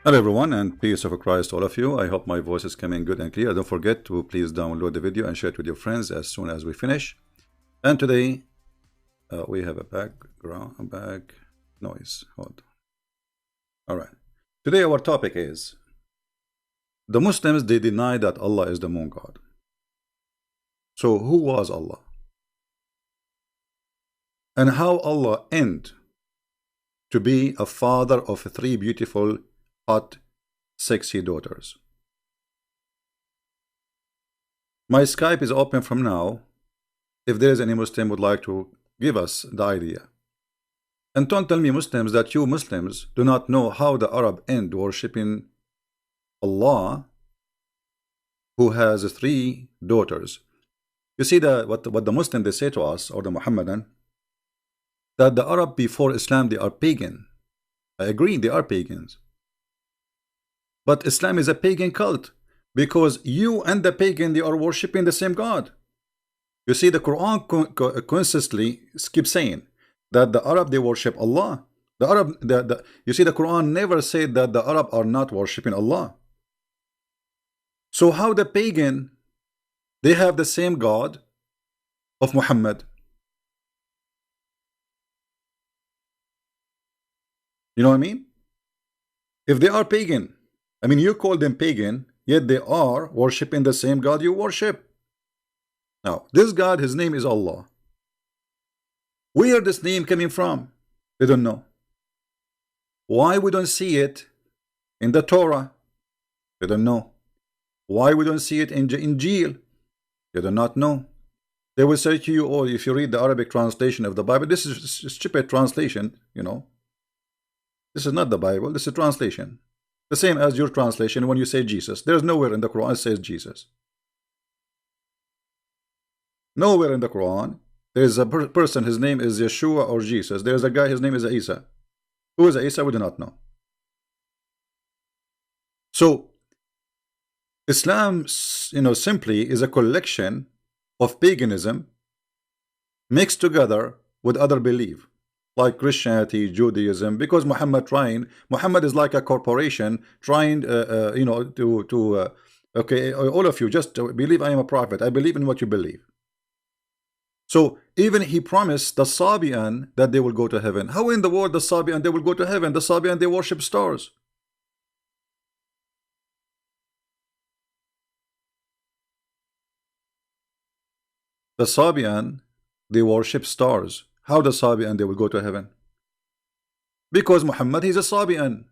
Hello everyone, and peace of Christ to all of you. I hope my voice is coming good and clear. Don't forget to please download the video and share it with your friends as soon as we finish. And today we have a back noise. Hold on. All right. Today our topic is the Muslims. They deny that Allah is the moon god. So who was Allah? And how Allah end to be a father of three beautiful, hot, sexy daughters? My Skype is open from now. If there is any Muslim would like to give us the idea. And don't tell me, Muslims, that you Muslims do not know how the Arab end worshipping Allah, who has three daughters. You see what the Muslim they say to us, or the Muhammadan, that the Arab before Islam they are pagan. I agree, they are pagans. But Islam is a pagan cult, because you and the pagan they are worshipping the same God. You see, the Quran consistently keeps saying that the Arab they worship Allah. The Arab, you see, the Quran never said that the Arab are not worshipping Allah. So how the pagan they have the same God of Muhammad? You know what I mean? If they are pagan, I mean, you call them pagan, yet they are worshipping the same God you worship. Now, this God, his name is Allah. Where this name coming from? They don't know. Why we don't see it in the Torah? They don't know. Why we don't see it in Injil? They do not know. They will say to you, oh, if you read the Arabic translation of the Bible, this is a stupid translation, you know. This is not the Bible, this is a translation. The same as your translation when you say Jesus. There's nowhere in the Quran it says Jesus. Nowhere in the Quran there is a person, his name is Yeshua or Jesus. There is a guy, his name is Isa. Who is Isa? We do not know. So Islam, simply is a collection of paganism mixed together with other belief, like Christianity, Judaism. Because Muhammad is like a corporation trying, okay, all of you just believe I am a prophet. I believe in what you believe. So even he promised the Sabian that they will go to heaven. How in the world the Sabian they will go to heaven? The Sabian they worship stars. The Sabian they worship stars. How the Sabian they will go to heaven? Because Muhammad he's a Sabian.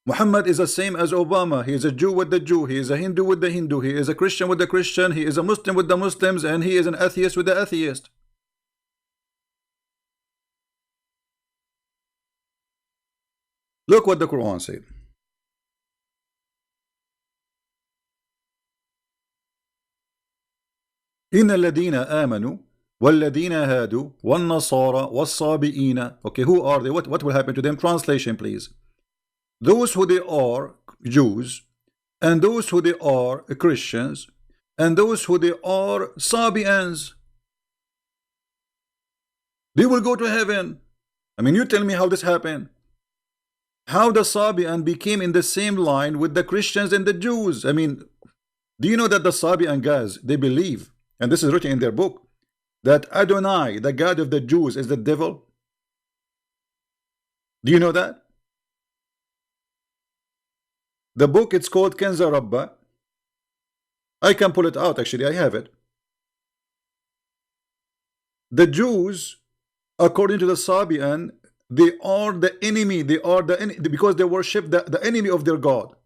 Muhammad is the same as Obama. He is a Jew with the Jew. He is a Hindu with the Hindu. He is a Christian with the Christian. He is a Muslim with the Muslims, and he is an atheist with the atheist. Look what the Quran said. إن الذين آمنوا والذين هادوا والنصارى والصابئين. Okay, who are they? What will happen to them? Translation, please. Those who they are Jews, and those who they are Christians, and those who they are Sabians, they will go to heaven. I mean, you tell me how this happened. How the Sabian became in the same line with the Christians and the Jews. I mean, do you know that the Sabian guys, they believe, and this is written in their book, that Adonai, the God of the Jews, is the devil? Do you know that? The book, it's called Kenza Rabba. I can pull it out, actually, I have it. The Jews, according to the Sabian, they are the enemy. They are the enemy because they worship the enemy of their God.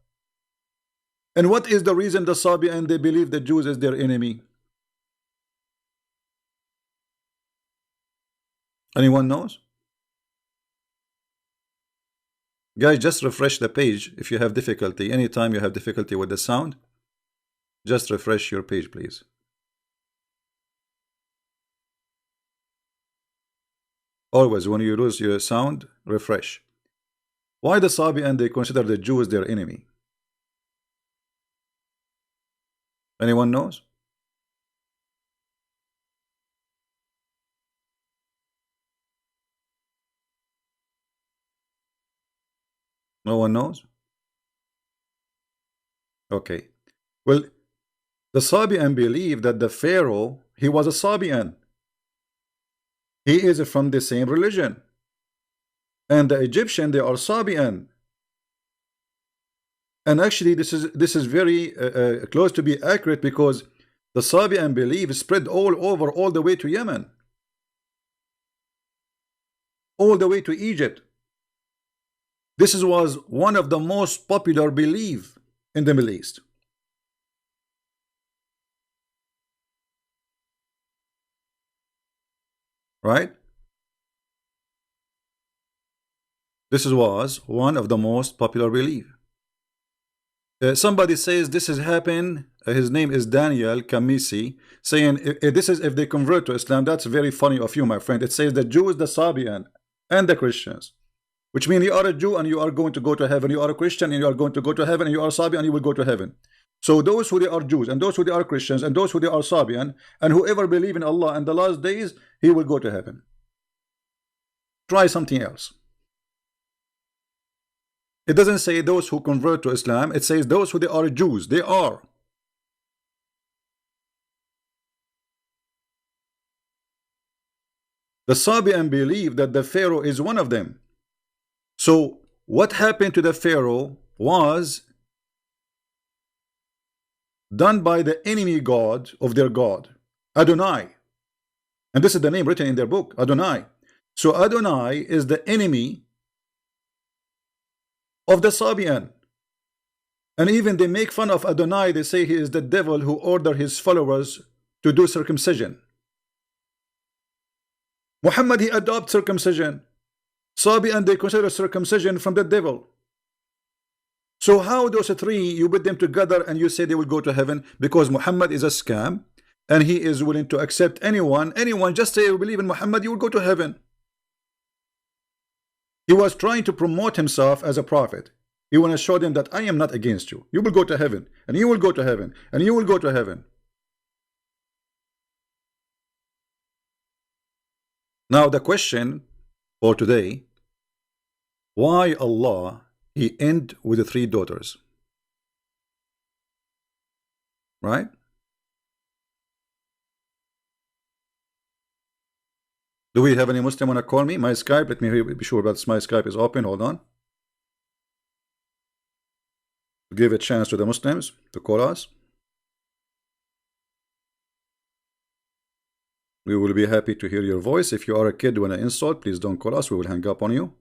And what is the reason the Sabian they believe the Jews is their enemy? Anyone knows? Guys, just refresh the page if you have difficulty. Anytime you have difficulty with the sound, just refresh your page, please. Always, when you lose your sound, refresh. Why the Sabian they consider the Jews their enemy? Anyone knows? No one knows? Okay. Well, the Sabian believe that the Pharaoh, he was a Sabian. He is from the same religion. And the Egyptian, they are Sabian. And actually, this is very close to be accurate, because the Sabian belief spread all over, all the way to Yemen, all the way to Egypt. This was one of the most popular belief in the Middle East. Right? This was one of the most popular belief. Somebody says this has happened. His name is Daniel Kamisi, saying this is if they convert to Islam. That's very funny of you, my friend. It says the Jews, the Sabian, and the Christians, which means you are a Jew and you are going to go to heaven. You are a Christian and you are going to go to heaven. And you are Sabian and you will go to heaven. So those who they are Jews and those who they are Christians and those who they are Sabian and whoever believe in Allah and the last days, he will go to heaven. Try something else. It doesn't say those who convert to Islam. It says those who they are Jews. They are. The Sabian believe that the Pharaoh is one of them. So what happened to the Pharaoh was done by the enemy god of their god, Adonai. And this is the name written in their book, Adonai. So Adonai is the enemy of the Sabian. And even they make fun of Adonai. They say he is the devil who ordered his followers to do circumcision. Muhammad, he adopted circumcision. Sabian, they consider circumcision from the devil. So how those three, you put them together and you say they will go to heaven? Because Muhammad is a scam and he is willing to accept anyone. Just say you believe in Muhammad, you will go to heaven. He was trying to promote himself as a prophet. He want to show them that I am not against you. You will go to heaven, and you will go to heaven, and you will go to heaven. Now the question for today, why Allah he end with the 3 daughters? Right? Do we have any Muslim want to call me? My Skype, let me be sure that my Skype is open. Hold on. Give a chance to the Muslims to call us. We will be happy to hear your voice. If you are a kid when I insult, please don't call us. We will hang up on you.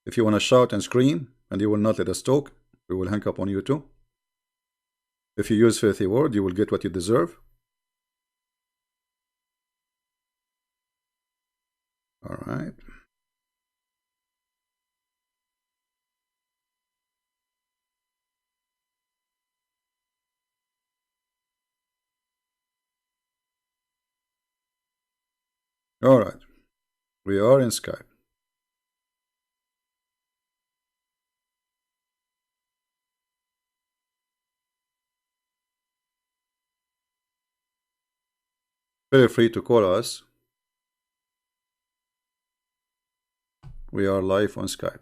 If you want to shout and scream and you will not let us talk, we will hang up on you too. If you use filthy word, you will get what you deserve. All right. All right. We are in Skype. Feel free to call us. We are live on Skype.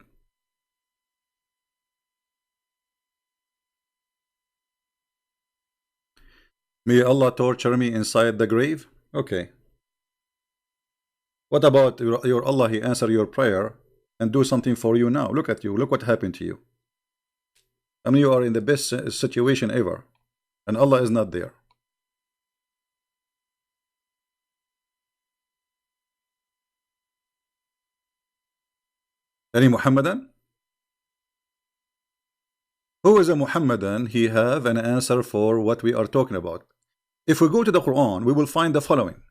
May Allah torture me inside the grave? Okay. What about your Allah? He answer your prayer and do something for you now. Look at you. Look what happened to you. I mean, you are in the best situation ever. And Allah is not there. Any Muhammadan? Who is a Muhammadan? He have an answer for what we are talking about. If we go to the Quran, we will find the following.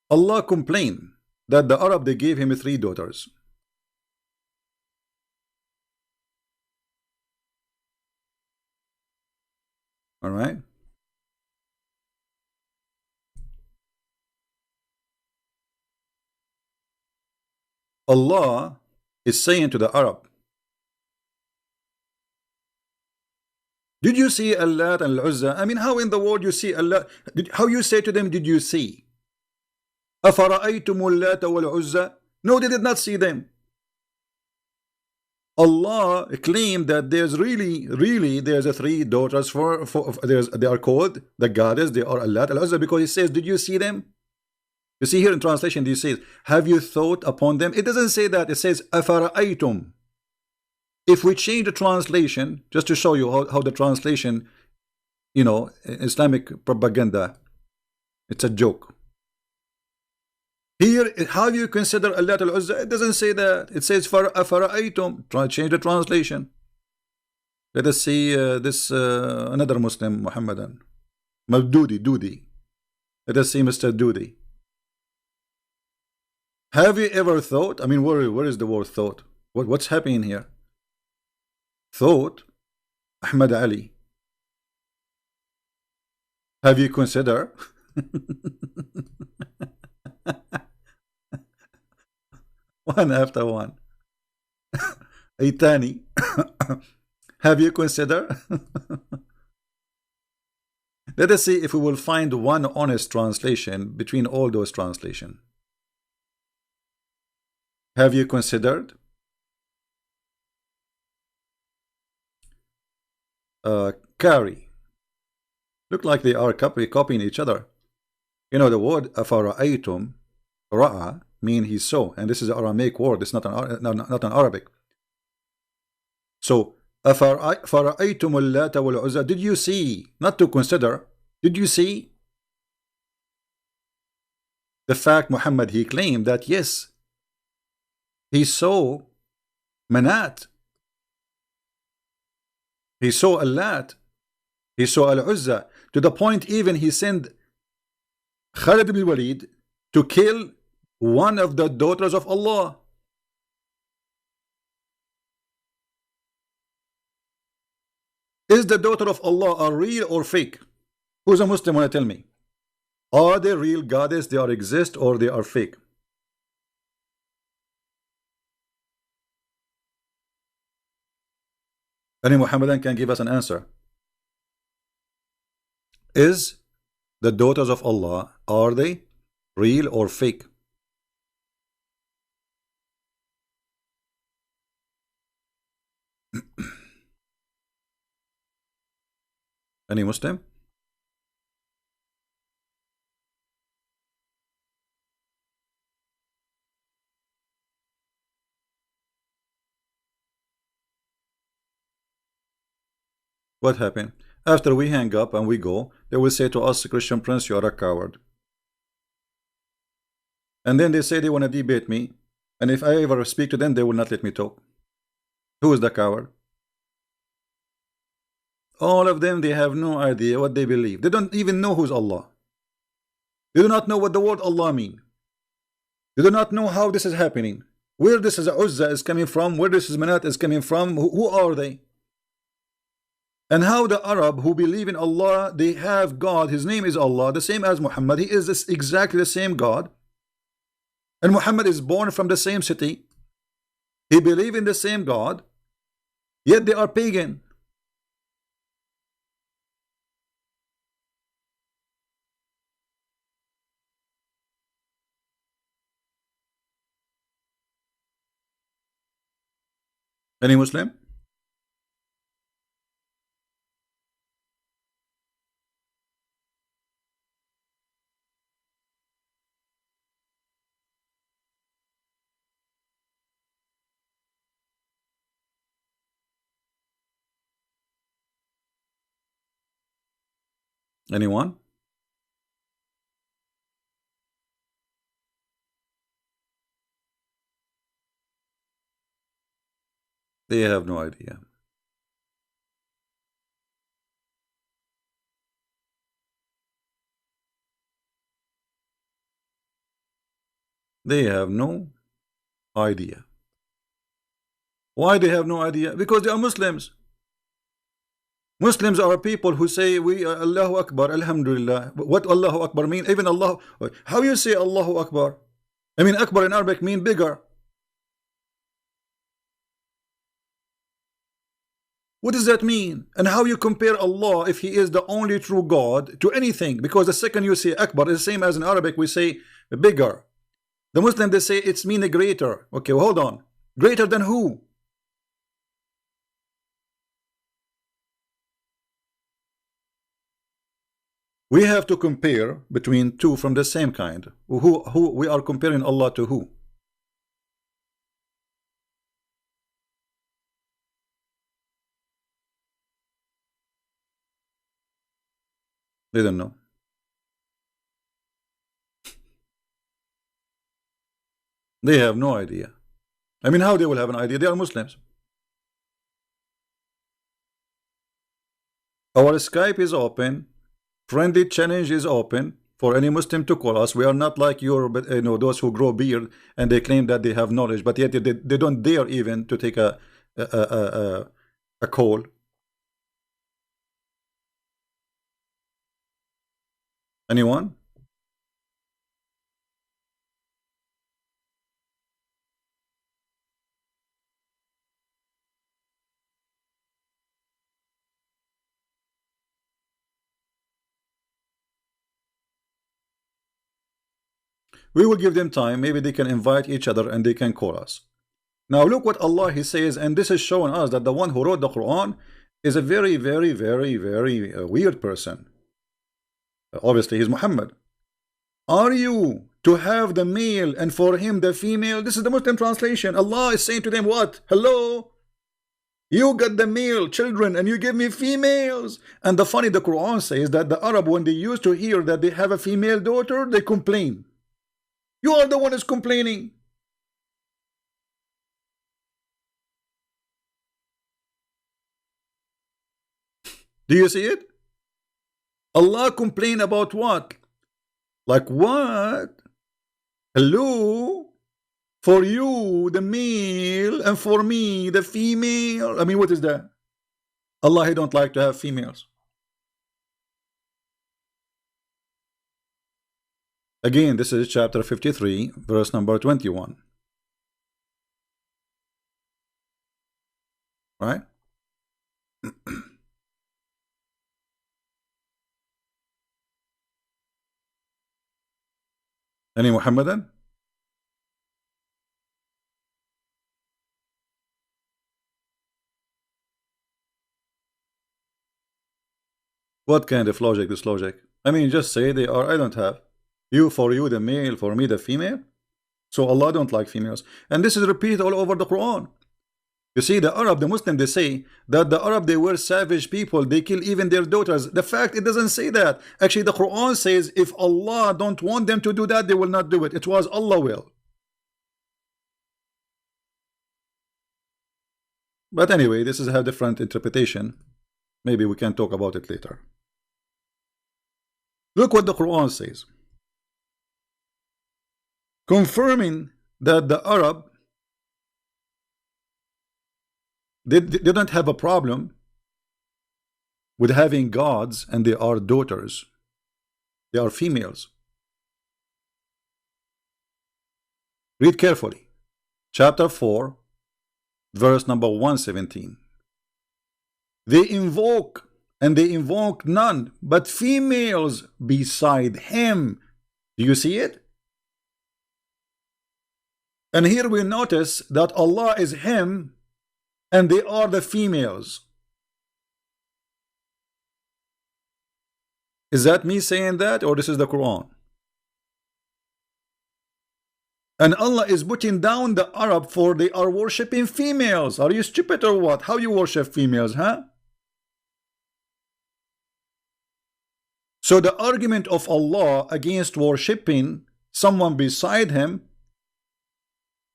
Allah complained that the Arab, they gave him 3 daughters. All right. Allah is saying to the Arab, did you see Allat and Al-Uzza? I mean, how in the world you see Allah? How you say to them, did you see? أَفَرَأَيْتُمُ اللَّاتَ وَالْعُزَّى? No, they did not see them. Allah claimed that there's really there's a three daughters for they are called the goddess, they are Allah al-Uzza, because he says, did you see them? You see here in translation, he says, have you thought upon them? It doesn't say that, it says afara'aytum. If we change the translation, just to show you how the translation, you know, Islamic propaganda, it's a joke. Here, how you consider Allah al-Uzza? It doesn't say that. It says fara'aytum. Try change the translation. Let us see this another Muslim, Muhammadan. Dudi. Let us see Mr. Dudi. Have you ever thought? I mean, where is the word thought? What's happening here? Thought, Ahmad Ali. Have you considered? One after one. Itani. Have you considered? Let us see if we will find one honest translation between all those translations. Have you considered? Carry. Look like they are copying each other. You know the word afara'aytum, ra'a, mean he saw, and this is an Aramaic word. It's not an Arabic. So afara'aytum al-Lata wal-Uzza. Did you see? Not to consider. Did you see? The fact Muhammad, he claimed that yes, he saw Manat. He saw Al-Lat. He saw Al-Uzza. To the point even he sent Khalid ibn Walid to kill one of the daughters of Allah. Is the daughter of Allah a real or fake? Who's a Muslim want to tell me? Are they real goddess, they are exist, or they are fake? Any Muhammadan can give us an answer. Is the daughters of Allah, are they real or fake? Any Muslim? What happened? After we hang up and we go, they will say to us, Christian Prince, you are a coward. And then they say they want to debate me, and if I ever speak to them, they will not let me talk. Who is the coward? All of them, they have no idea what they believe. They don't even know who's Allah. They do not know what the word Allah means. They do not know how this is happening. Where this is Uzza is coming from, where this is Manat is coming from, who are they? And how the Arab who believe in Allah, they have God, his name is Allah, the same as Muhammad. He is exactly the same God. And Muhammad is born from the same city. He believe in the same God, yet they are pagan. Any Muslim? Anyone? They have no idea. They have no idea. Why they have no idea? Because they are Muslims. Muslims are people who say we Allahu Akbar, Alhamdulillah. What Allahu Akbar mean? Even Allah, how you say Allahu Akbar? I mean Akbar in Arabic mean bigger. What does that mean? And how you compare Allah, if he is the only true God, to anything? Because the second you say Akbar is the same as in Arabic we say bigger. The Muslim, they say it's mean a greater. Okay, well, hold on. Greater than who? We have to compare between two from the same kind. Who we are comparing Allah to who? They don't know. They have no idea. I mean, how they will have an idea? They are Muslims. Our Skype is open. Friendly challenge is open for any Muslim to call us. We are not like your, those who grow beard and they claim that they have knowledge, but yet they don't dare even to take a call. Anyone? We will give them time. Maybe they can invite each other and they can call us. Now look what Allah He says, and this is showing us that the one who wrote the Quran is a very, very, very, very weird person. Obviously, he's Muhammad. Are you to have the male and for him the female? This is the Muslim translation. Allah is saying to them, what? Hello? You got the male children and you give me females. And the Quran says that the Arab, when they used to hear that they have a female daughter, they complain. You are the one who's complaining. Do you see it? Allah complain about what? Like what? Hello? For you, the male, and for me, the female. I mean, what is that? Allah, He don't like to have females. Again, this is chapter 53, verse number 21. Right? Any Muhammadan? What kind of logic is logic? I mean, just say they are, I don't have. You for you the male, for me the female. So Allah don't like females. And this is repeated all over the Quran. You see, the Arab, the Muslim, they say that the Arab, they were savage people. They kill even their daughters. The fact, it doesn't say that. Actually, the Quran says if Allah don't want them to do that, they will not do it. It was Allah will. But anyway, this is a different interpretation. Maybe we can talk about it later. Look what the Quran says. Confirming that the Arab, they don't have a problem with having gods and they are daughters. They are females. Read carefully. Chapter 4, verse number 117. They invoke, and they invoke none but females beside him. Do you see it? And here we notice that Allah is him and they are the females. Is that me saying that, or this is the Quran? And Allah is putting down the Arab for they are worshipping females. Are you stupid or what? How you worship females, huh? So the argument of Allah against worshipping someone beside him,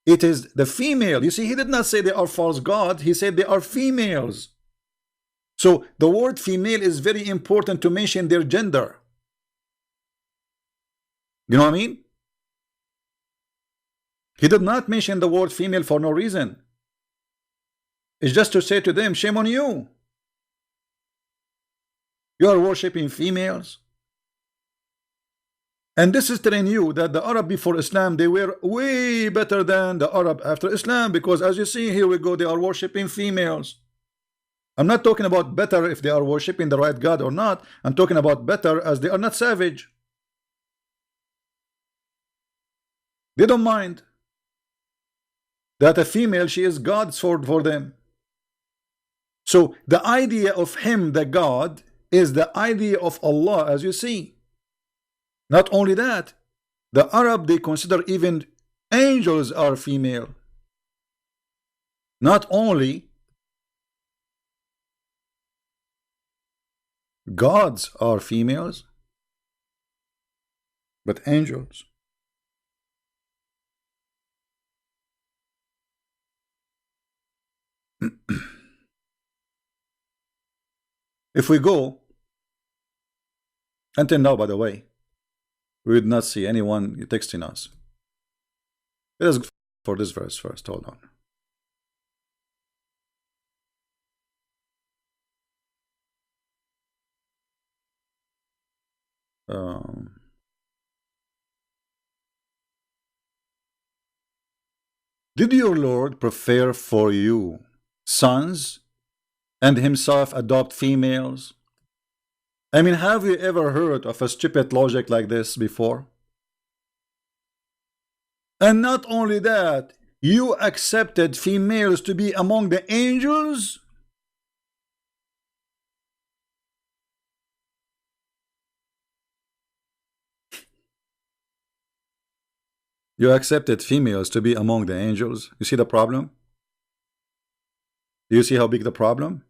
it is the female. You see, He did not say they are false gods. He said they are females. So the word female is very important to mention their gender. You know what I mean? He did not mention the word female for no reason. It's just to say to them, shame on you. You are worshipping females. And this is telling you that the Arab before Islam, they were way better than the Arab after Islam, because as you see, here we go, they are worshipping females. I'm not talking about better if they are worshipping the right God or not. I'm talking about better as they are not savage. They don't mind that a female, she is God's for them. So the idea of him, the God, is the idea of Allah, as you see. Not only that, the Arab, they consider even angels are female. Not only gods are females, but angels. If we go, until now, by the way, we would not see anyone texting us. Let us go for this verse first. Hold on. Did your Lord prefer for you sons and himself adopt females? I mean, have you ever heard of a stupid logic like this before? And not only that, you accepted females to be among the angels? You accepted females to be among the angels. You see the problem? Do you see how big the problem?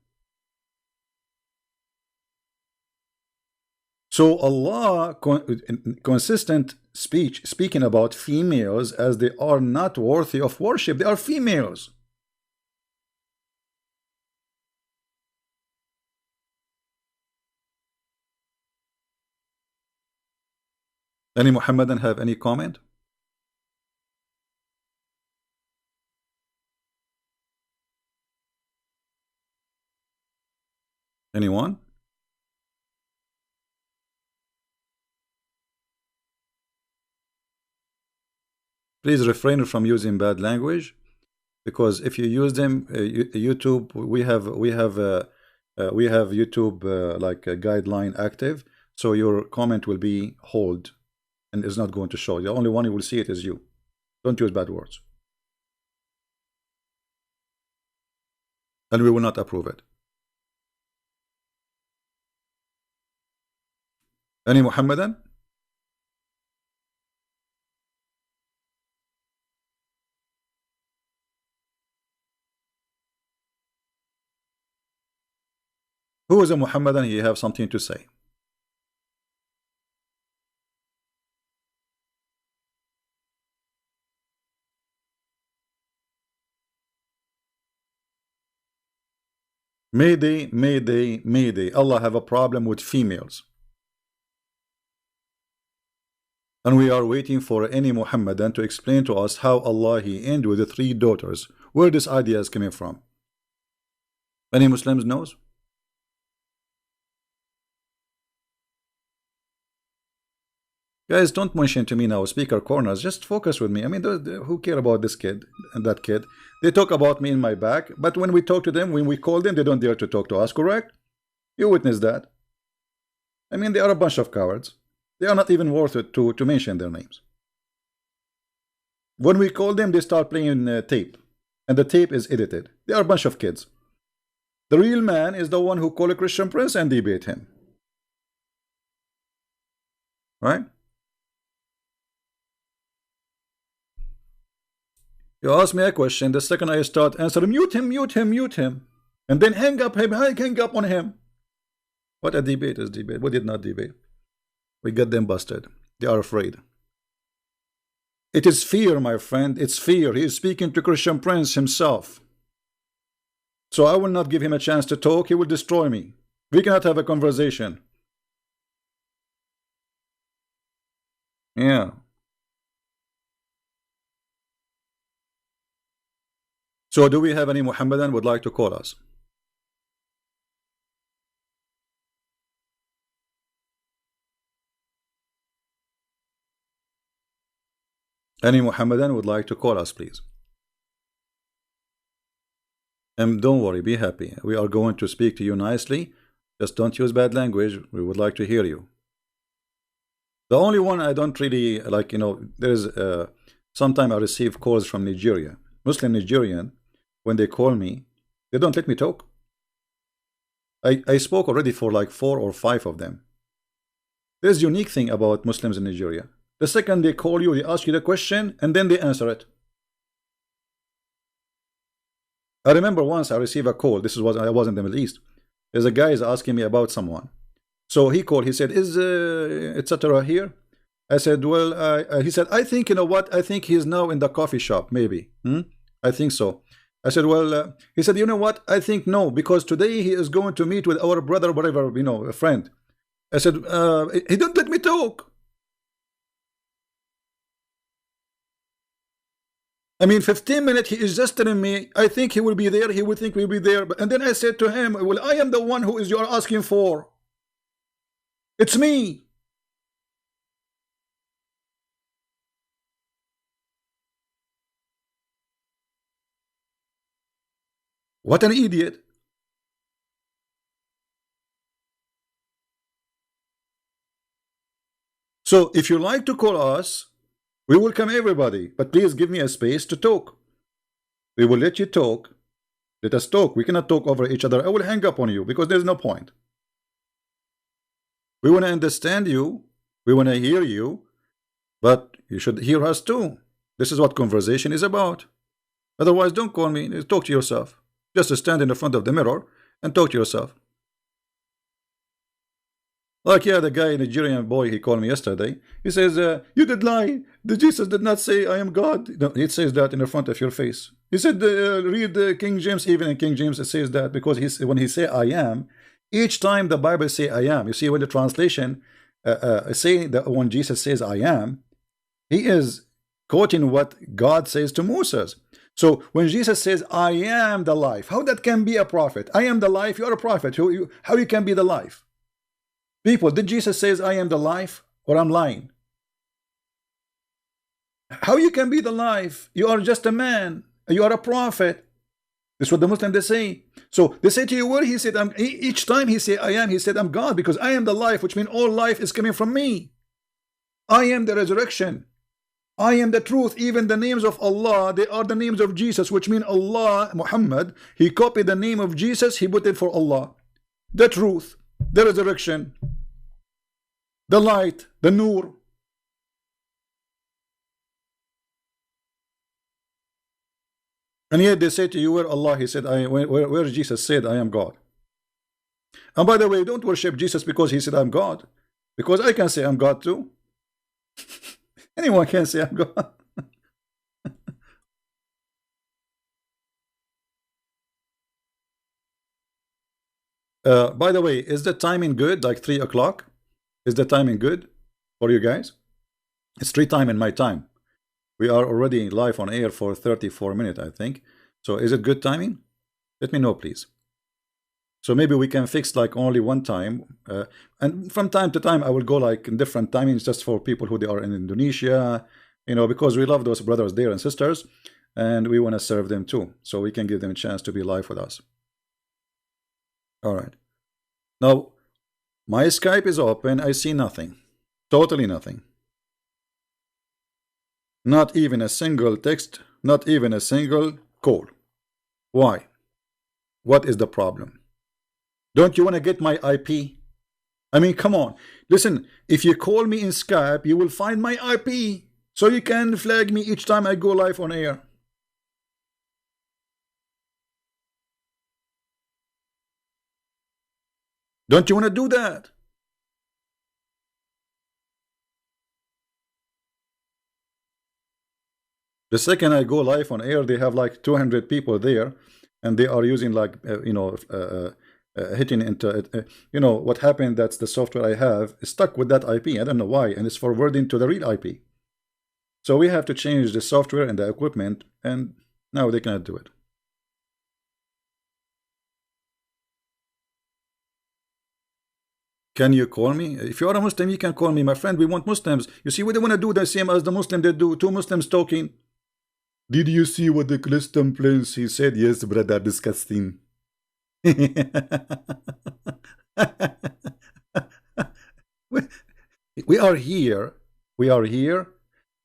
So Allah, consistent speech, speaking about females as they are not worthy of worship. They are females. Any Muhammadan have any comment? Anyone? Please refrain from using bad language, because if you use them, YouTube, we have YouTube like a guideline active, so your comment will be hold and is not going to show. The only one who will see it is you. Don't use bad words, and we will not approve it. Any Muhammadan? Who is a Muhammadan? He have something to say. Mayday, mayday, mayday. Allah have a problem with females. And we are waiting for any Muhammadan to explain to us how Allah He ended with the 3 daughters. Where this idea is coming from? Any Muslims knows? Guys, don't mention to me now speaker corners. Just focus with me. I mean, who care about this kid and that kid? They talk about me in my back, but when we talk to them, when we call them, they don't dare to talk to us, correct? You witness that. I mean, they are a bunch of cowards. They are not even worth it to mention their names. When we call them, they start playing tape, and the tape is edited. They are a bunch of kids. The real man is the one who call a Christian Prince and debate him. Right? You ask me a question, the second I start answering, mute him, mute him, mute him, and then hang up on him. What a debate is debate. We did not debate. We get them busted. They are afraid. It is fear, my friend. It's fear. He is speaking to Christian Prince himself. So I will not give him a chance to talk. He will destroy me. We cannot have a conversation. Yeah. So do we have any Muhammadan would like to call us? Any Muhammadan would like to call us, please? And don't worry, be happy. We are going to speak to you nicely. Just don't use bad language. We would like to hear you. The only one I don't really like, you know, there's sometimes I receive calls from Nigeria, Muslim Nigerian. When they call me, they don't let me talk. I spoke already for like 4 or 5 of them. There's a unique thing about Muslims in Nigeria. The second they call you, they ask you the question, and then they answer it. I remember once I received a call. This was I was in the Middle East. There's a guy is asking me about someone. So he called. He said, "Is etc. here?" I said, "Well," he said, "I think, you know what? I think he's now in the coffee shop. Maybe. I think so." I said, "Well," he said, "You know what? I think no, because today he is going to meet with our brother, whatever, you know, a friend." I said, "He don't let me talk." I mean, 15 minutes, he is just telling me, I think he will be there, he will think we'll be there. And then I said to him, well, I am the one who is you're asking for. It's me. What an idiot. So if you like to call us, we welcome everybody, but please give me a space to talk. We will let you talk. Let us talk. We cannot talk over each other. I will hang up on you because there's no point. We want to understand you. We want to hear you. But you should hear us too. This is what conversation is about. Otherwise, don't call me. Talk to yourself. Just stand in the front of the mirror and talk to yourself. Like, yeah, the guy, Nigerian boy, he called me yesterday. He says, you did lie. The Jesus did not say, I am God. No, it says that in the front of your face. He said, read King James. Even in King James, it says that because when he say I am, each time the Bible say I am, you see when the translation say that when Jesus says I am, he is quoting what God says to Moses. So when Jesus says I am the life, how that can be a prophet? I am the life, you are a prophet. How you can be the life? People, did Jesus says I am the life, or I'm lying? How you can be the life? You are just a man. You are a prophet. This is what the Muslims they say. So they say to you, where he said, each time he say I am, he said I'm God, because I am the life, which means all life is coming from me. I am the resurrection. I am the truth. Even the names of Allah, they are the names of Jesus, which mean Allah, Muhammad, he copied the name of Jesus, he put it for Allah. The truth, the resurrection, the light, the nur. And yet they say to you, where Allah, he said, where Jesus said, I am God. And by the way, don't worship Jesus because he said, I'm God. Because I can say I'm God too. Anyone can say I'm God. By the way, is the timing good? Like 3 o'clock? Is the timing good for you guys? It's 3 time in my time. We are already live on air for 34 minutes, I think. So is it good timing? Let me know, please. So maybe we can fix like only one time. And from time to time, I will go like in different timings just for people who they are in Indonesia, you know, because we love those brothers there and sisters, and we want to serve them too. So we can give them a chance to be live with us. All right. Now, my Skype is open. I see nothing. Totally nothing. Not even a single text. Not even a single call. Why? What is the problem? Don't you want to get my IP? I mean, come on. Listen, if you call me in Skype, you will find my IP. So you can flag me each time I go live on air. Don't you want to do that? The second I go live on air, they have like 200 people there, and they are using like, hitting into, you know, what happened, that's the software I have is stuck with that IP. I don't know why, and it's forwarding to the real IP. So we have to change the software and the equipment, and now they cannot do it. Can you call me? If you are a Muslim, you can call me, my friend. We want Muslims. You see, we don't want to do the same as the Muslim they do. 2 Muslims talking. Did you see what the Christian prince he said? Yes, brother, disgusting. We are here. We are here.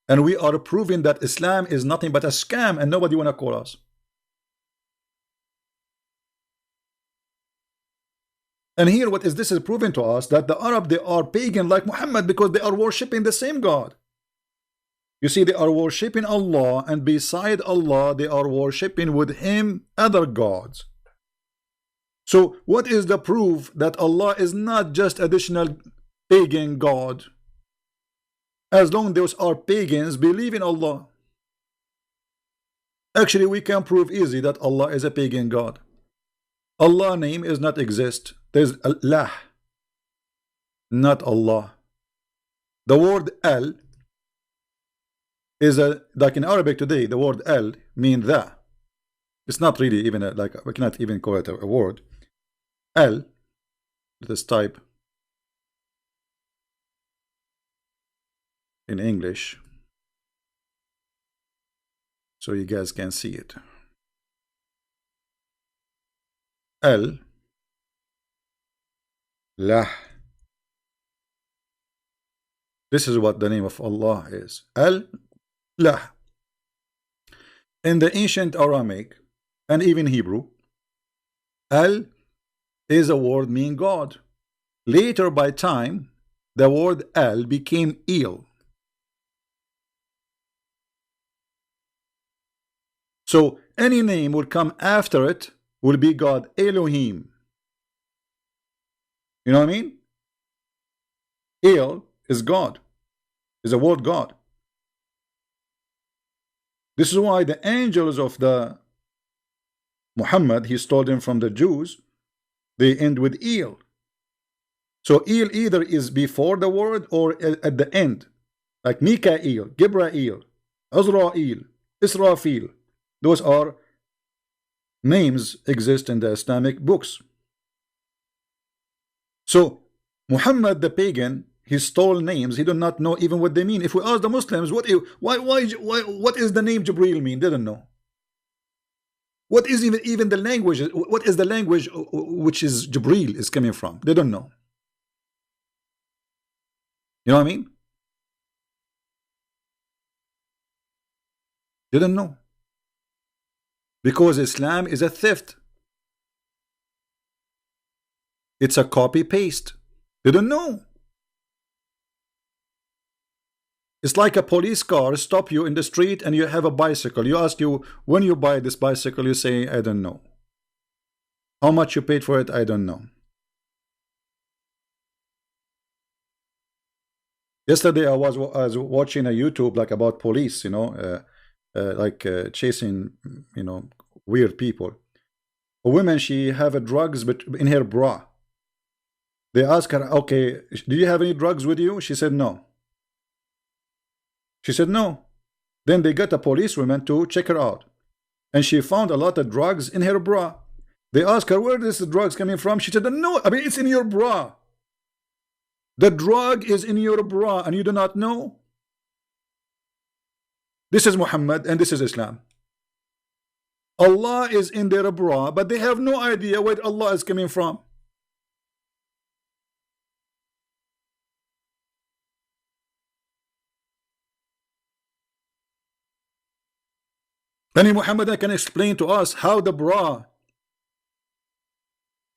And we are proving that Islam is nothing but a scam, and nobody want to call us. And here, what is this is proving to us that the Arab, they are pagan like Muhammad because they are worshiping the same God. You see, they are worshiping Allah, and beside Allah, they are worshiping with Him other gods. So, what is the proof that Allah is not just additional pagan God? As long as those are pagans, believe in Allah. Actually, we can prove easy that Allah is a pagan God. Allah name is not exist. There's Allah, not Allah. The word Al is like in Arabic today. The word Al means the. It's not really even like we cannot even call it a word. Al. Let us type in English so you guys can see it. Al. Lah. This is what the name of Allah is. Al-Lah. In the ancient Aramaic and even Hebrew, Al is a word meaning God. Later by time, the word Al became El. So any name will come after it will be God. Elohim. You know what I mean? El is God, is a word God. This is why the angels of the Muhammad, he stole them from the Jews, they end with El. So El either is before the word or at the end, like Mikael, Gibrael, Azrael, Israfil. Those are names exist in the Islamic books. So Muhammad the pagan, he stole names. He did not know even what they mean. If we ask the Muslims, what is the name Jibril mean? They don't know. What is even the language? What is the language which is Jibril is coming from? They don't know. You know what I mean? They don't know. Because Islam is a theft. It's a copy paste. They don't know. It's like a police car stop you in the street and you have a bicycle. You ask you, when you buy this bicycle, you say, I don't know. How much you paid for it, I don't know. Yesterday I was watching a YouTube like about police, you know, chasing, you know, weird people. A woman, she have a drugs but in her bra. They ask her, okay, do you have any drugs with you? She said no. She said no. Then they got a policewoman to check her out, and she found a lot of drugs in her bra. They asked her, where is the drugs coming from? She said, no, I mean, it's in your bra. The drug is in your bra and you do not know. This is Muhammad and this is Islam. Allah is in their bra, but they have no idea where Allah is coming from. Any Muhammad can explain to us how the bra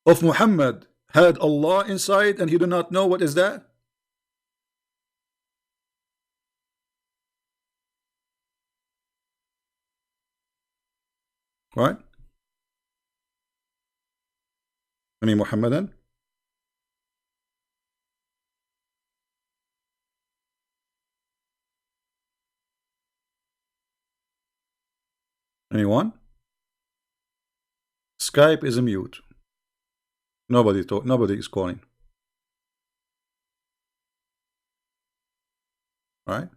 of Muhammad had Allah inside and he do not know what is that? Right? Any Muhammadan? Anyone? Skype is a mute. Nobody is calling. Right?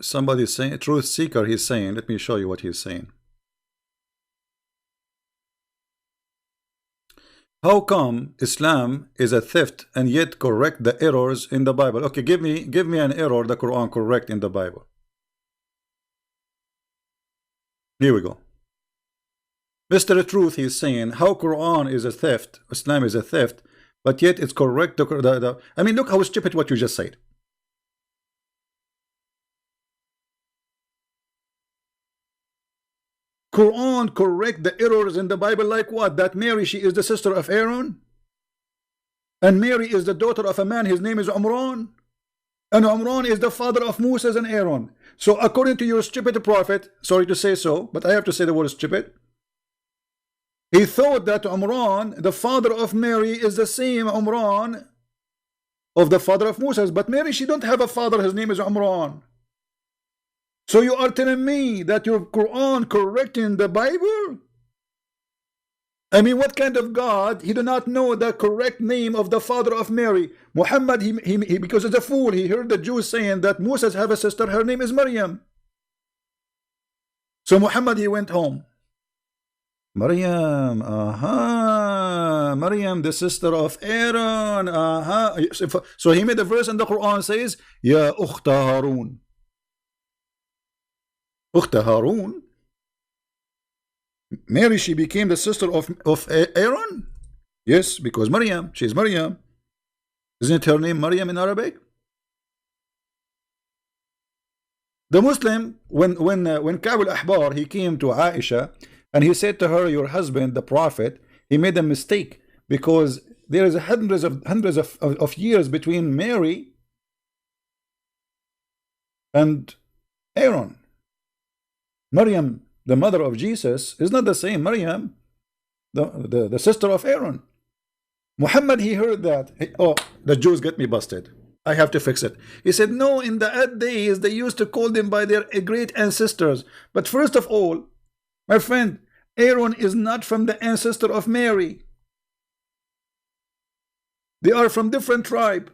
Somebody is saying, Truth Seeker, he's saying, let me show you what he's saying. How come Islam is a theft and yet correct the errors in the Bible? Okay, give me an error the Quran correct in the Bible. Here we go. Mr. Truth, he's saying how Quran is a theft, Islam is a theft, but yet it's correct. I mean, look how stupid what you just said. Quran correct the errors in the Bible, like what? That Mary, she is the sister of Aaron, and Mary is the daughter of a man, his name is Umran, and Umran is the father of Moses and Aaron. So according to your stupid prophet, sorry to say so, but I have to say the word stupid, he thought that Umran, the father of Mary, is the same Umran of the father of Moses, but Mary, she don't have a father, his name is Umran. So you are telling me that your Quran correcting the Bible? I mean, what kind of God? He do not know the correct name of the father of Mary. Muhammad, he because he's a fool, he heard the Jews saying that Moses have a sister, her name is Maryam. So Muhammad, he went home. Maryam, Maryam, the sister of Aaron, So he made a verse in the Quran says, Ya Ukhta Harun. Ukhta Harun? Mary, she became the sister of Aaron? Yes, because Maryam, she's Maryam. Isn't her name Maryam in Arabic? The Muslim, when Ka'b al-Ahbar, he came to Aisha and he said to her, your husband, the prophet, he made a mistake because there is hundreds of years between Mary and Aaron. Maryam, the mother of Jesus, is not the same Maryam, the sister of Aaron. Muhammad, he heard that. Oh, the Jews get me busted. I have to fix it. He said, no, in the old days, they used to call them by their great ancestors. But first of all, my friend, Aaron is not from the ancestor of Mary. They are from different tribe.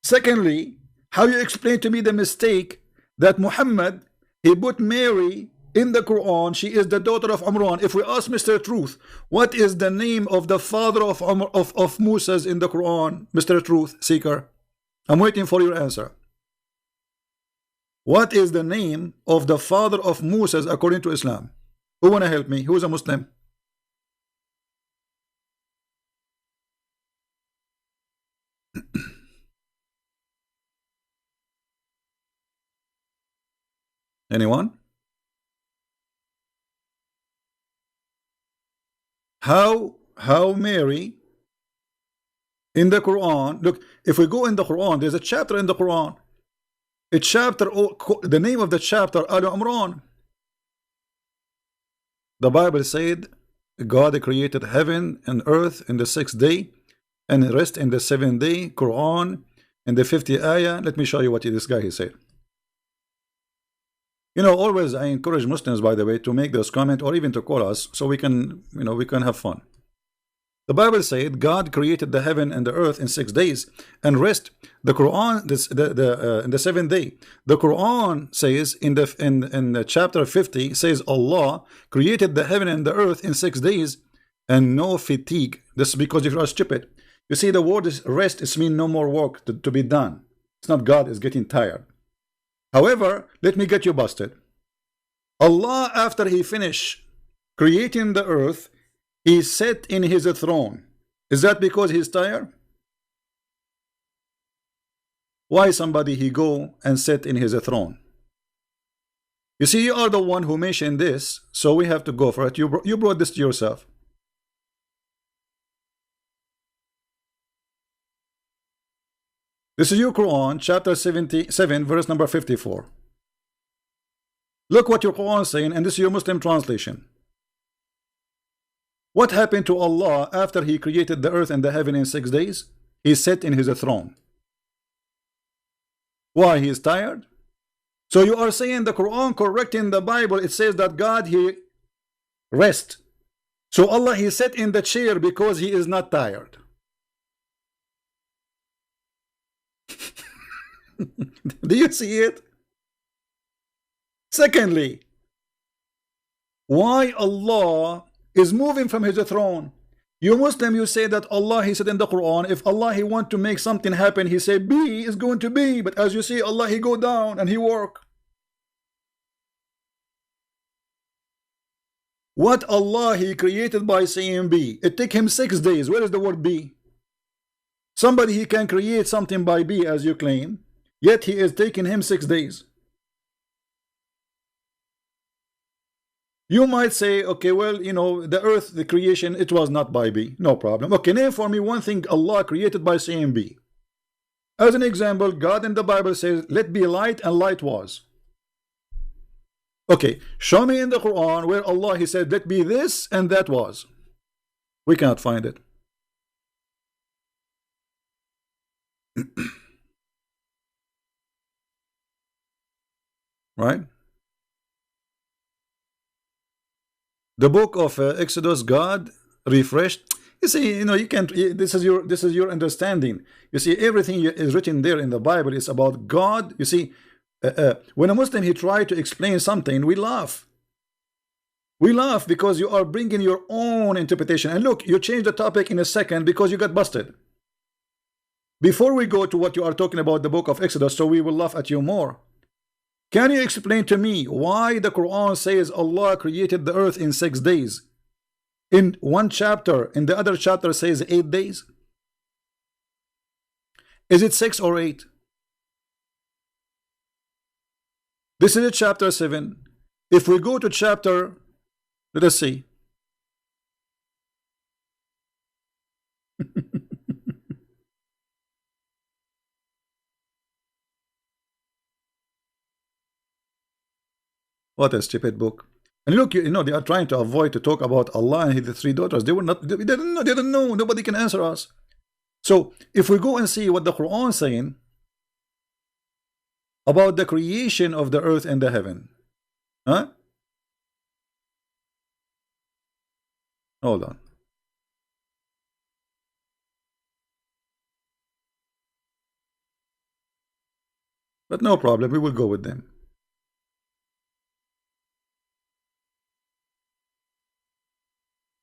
Secondly, how you explain to me the mistake that Muhammad, he put Mary in the Quran, she is the daughter of Umran. If we ask Mr. Truth, what is the name of the father of Moses in the Quran, Mr. Truth Seeker? I'm waiting for your answer. What is the name of the father of Moses according to Islam? Who wanna help me? Who is a Muslim? Anyone? How Mary in the Quran, look, if we go in the Quran, there's a chapter in the Quran. A chapter, the name of the chapter, Al Imran. The Bible said God created heaven and earth in the 6th day and rest in the 7th day. Quran in the 50th ayah. Let me show you what this guy he said. You know, always I encourage Muslims, by the way, to make this comment or even to call us so we can, you know, we can have fun. The Bible said God created the heaven and the earth in 6 days and rest. The Quran, in the 7th day. The Quran says in the chapter 50 says Allah created the heaven and the earth in 6 days and no fatigue. This is because if you are stupid. You see, the word is rest. It means no more work to be done. It's not God is getting tired. However, let me get you busted. Allah, after he finished creating the earth, he sat in his throne. Is that because he's tired? Why somebody he go and sit in his throne? You see, you are the one who mentioned this, so we have to go for it. You brought this to yourself. This is your Quran, chapter 77, verse number 54. Look what your Quran is saying, and this is your Muslim translation. What happened to Allah after he created the earth and the heaven in 6 days? He sat in his throne. Why? He is tired? So you are saying the Quran correcting the Bible, it says that God, he rest. So Allah, he sat in the chair because he is not tired. Do you see it? Secondly, why Allah is moving from his throne? You Muslim, you say that Allah, he said in the Quran, if Allah, he want to make something happen, he say be is going to be. But as you see, Allah, he go down and he work. What Allah He created by saying be. It took Him 6 days. Where is the word be? Somebody He can create something by be, as you claim, yet He is taking Him 6 days. You might say, okay, well, you know, the earth, the creation, it was not by be. No problem. Okay, name for me one thing Allah created by saying be. As an example, God in the Bible says, let be light, and light was. Okay, show me in the Quran where Allah He said, let be this, and that was. We cannot find it. Right? The book of Exodus, God refreshed. You see, you know, you can't. This is your understanding. You see, everything is written there in the Bible is about God. You see, when a Muslim he try to explain something, we laugh. We laugh because you are bringing your own interpretation. And look, you change the topic in a second because you got busted. Before we go to what you are talking about, the book of Exodus, so we will laugh at you more. Can you explain to me why the Quran says Allah created the earth in 6 days? In one chapter, in the other chapter says 8 days. Is it 6 or 8? This is chapter 7. If we go to chapter, let us see. What a stupid book. And look, you know, they are trying to avoid to talk about Allah and His 3 daughters. They were not, they didn't know. Nobody can answer us. So if we go and see what the Quran is saying about the creation of the earth and the heaven. Huh? Hold on. But no problem, we will go with them.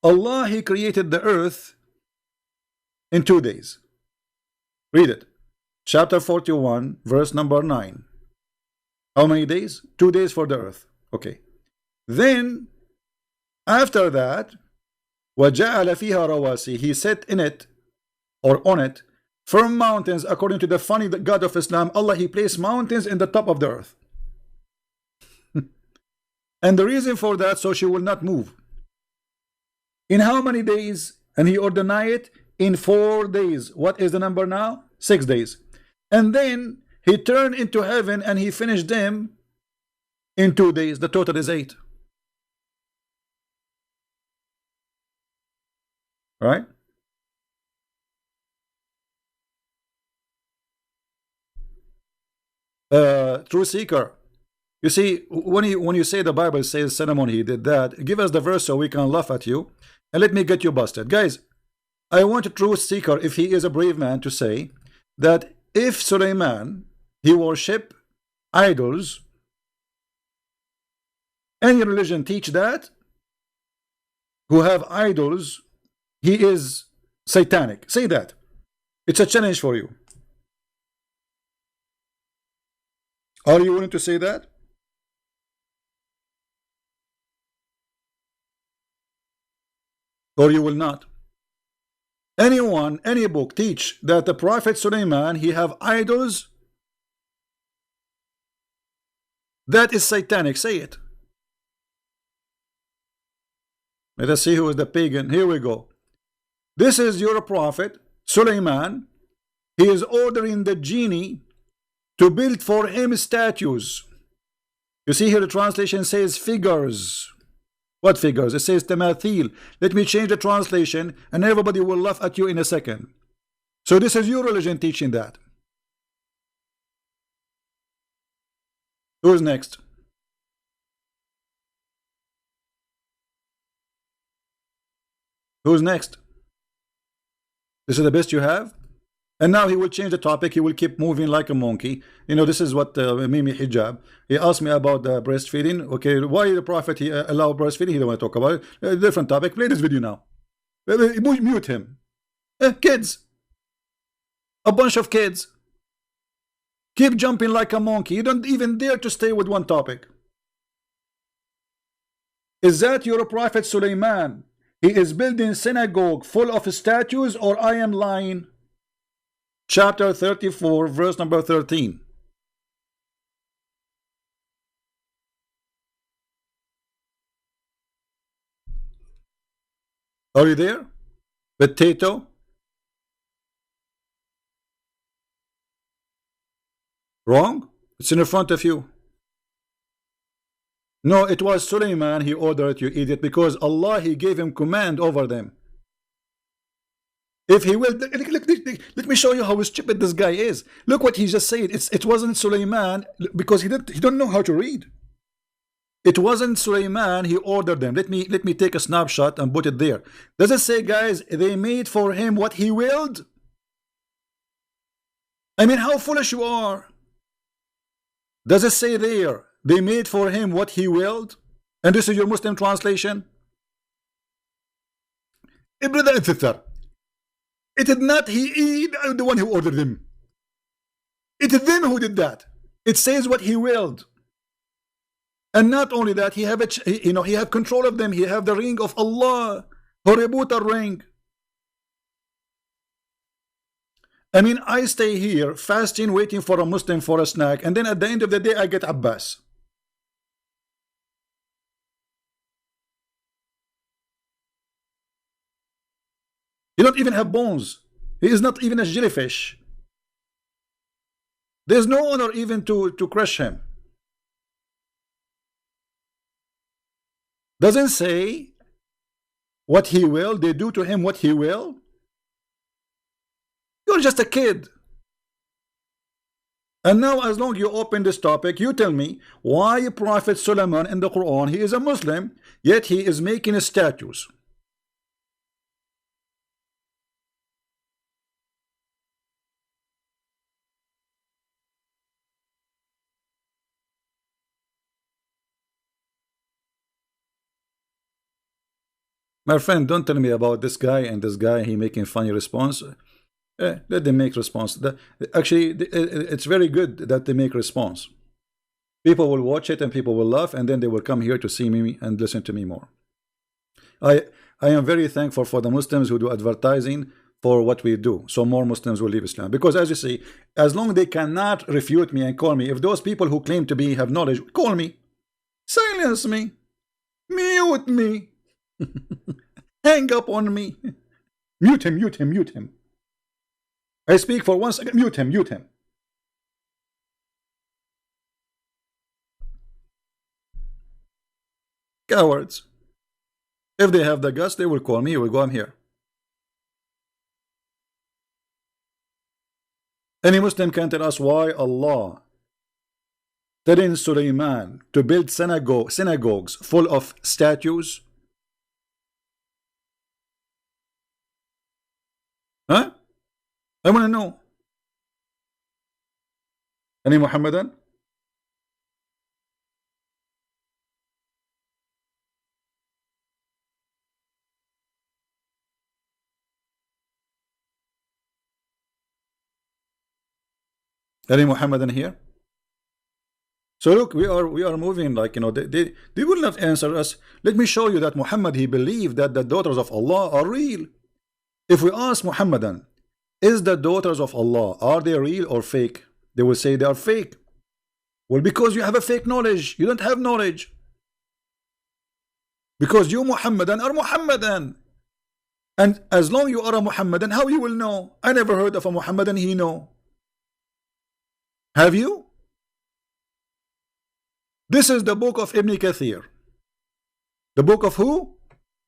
Allah, He created the earth in 2 days. Read it. Chapter 41, verse number 9. How many days? 2 days for the earth. Okay. Then, after that, وَجَعَلَ فِيهَا رَوَاسِي, He set in it, or on it, firm mountains. According to the funny God of Islam, Allah, He placed mountains in the top of the earth. And the reason for that, so she will not move. In how many days? And He ordained it in 4 days. What is the number now? 6 days. And then He turned into heaven and He finished them in 2 days. The total is 8. Right? True seeker. You see, when you say the Bible says Solomon he did that, give us the verse so we can laugh at you, and let me get you busted. Guys, I want a true seeker, if he is a brave man, to say that if Suleiman, he worship idols, any religion teach that, who have idols, he is satanic. Say that. It's a challenge for you. Are you willing to say that? Or you will not? Anyone, any book teach that the Prophet Suleiman, he have idols? That is satanic. Say it. Let us see who is the pagan. Here we go. This is your prophet Suleiman. He is ordering the genie to build for him statues. You see here the translation says figures. What figures? It says tamathil. Let me change the translation and everybody will laugh at you in a second. So this is your religion teaching that. Who's next? Who's next? This is the best you have? And now he will change the topic. He will keep moving like a monkey. You know, this is what Mimi Hijab. He asked me about the breastfeeding. Okay, why the Prophet he allowed breastfeeding? He don't want to talk about it. Different topic. Play this video now. Mute him. Kids. A bunch of kids. Keep jumping like a monkey. You don't even dare to stay with one topic. Is that your prophet Suleiman? He is building synagogue full of statues, or I am lying? Chapter 34, verse number 13. Are you there? Potato? Wrong? It's in front of you. No, it was Suleiman. He ordered, you idiot, because Allah, He gave him command over them. If He will, let me show you how stupid this guy is. Look what he just said. It wasn't Suleiman, because he don't know how to read. It wasn't Suleiman. He ordered them. Let me take a snapshot and put it there. Does it say, guys, they made for him what he willed? I mean, how foolish you are. Does it say there, they made for him what he willed? And this is your Muslim translation? Brother and sister, it is not he the one who ordered them. It is them who did that. It says what he willed. And not only that, he have control of them. He have the ring of Allah. Horributa ring. I mean, I stay here fasting, waiting for a Muslim for a snack, and then at the end of the day, I get Abbas. He don't even have bones. He is not even a jellyfish. There's no honor even to crush him. Doesn't say what he will. They do to him what he will. You're just a kid. And now, as long as you open this topic, you tell me why Prophet Solomon in the Quran, he is a Muslim, yet he is making statues. My friend, don't tell me about this guy and this guy, he making funny response. Let them make response. Actually, it's very good that they make response. People will watch it and people will laugh, and then they will come here to see me and listen to me more. I am very thankful for the Muslims who do advertising for what we do, so more Muslims will leave Islam. Because as you see, as long as they cannot refute me and call me, if those people who claim to be have knowledge, call me, silence me, mute me, hang up on me, mute him, mute him, mute him. I speak for 1 second, mute him, mute him. Cowards. If they have the guts, they will call me, you will go, I'm here. Any Muslim can tell us why Allah telling Suleiman to build synagogues full of statues? Huh? I want to know. Any Muhammadan? Any Muhammadan here? So look, we are moving like, they will not answer us. Let me show you that Muhammad, he believed that the daughters of Allah are real. If we ask Muhammadan, is the daughters of Allah, are they real or fake? They will say they are fake. Well, because you have a fake knowledge. You don't have knowledge. Because you Muhammadan are Muhammadan. And as long you are a Muhammadan, how you will know? I never heard of a Muhammadan he know. Have you? This is the book of Ibn Kathir. The book of who?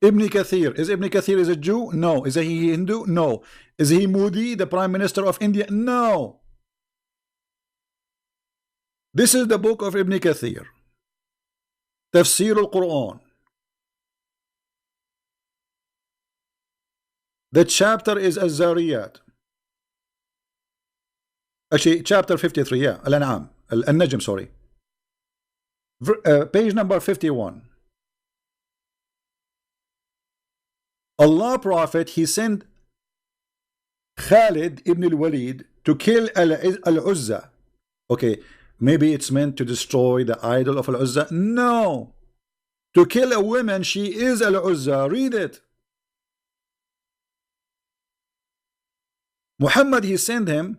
Ibn Kathir. Is Ibn Kathir is a Jew? No. Is he Hindu? No. Is he Modi, the Prime Minister of India? No. This is the book of Ibn Kathir. Tafsir al-Quran. The chapter is Az-Zariyat. Actually, chapter 53, yeah. Al-An'am. Al-Najm, sorry. Page number 51. Allah Prophet, he sent Khalid ibn al-Walid to kill Al-Uzza. Okay, maybe it's meant to destroy the idol of Al-Uzza. No. to kill a woman, she is Al-Uzza. Read it. Muhammad, he sent him.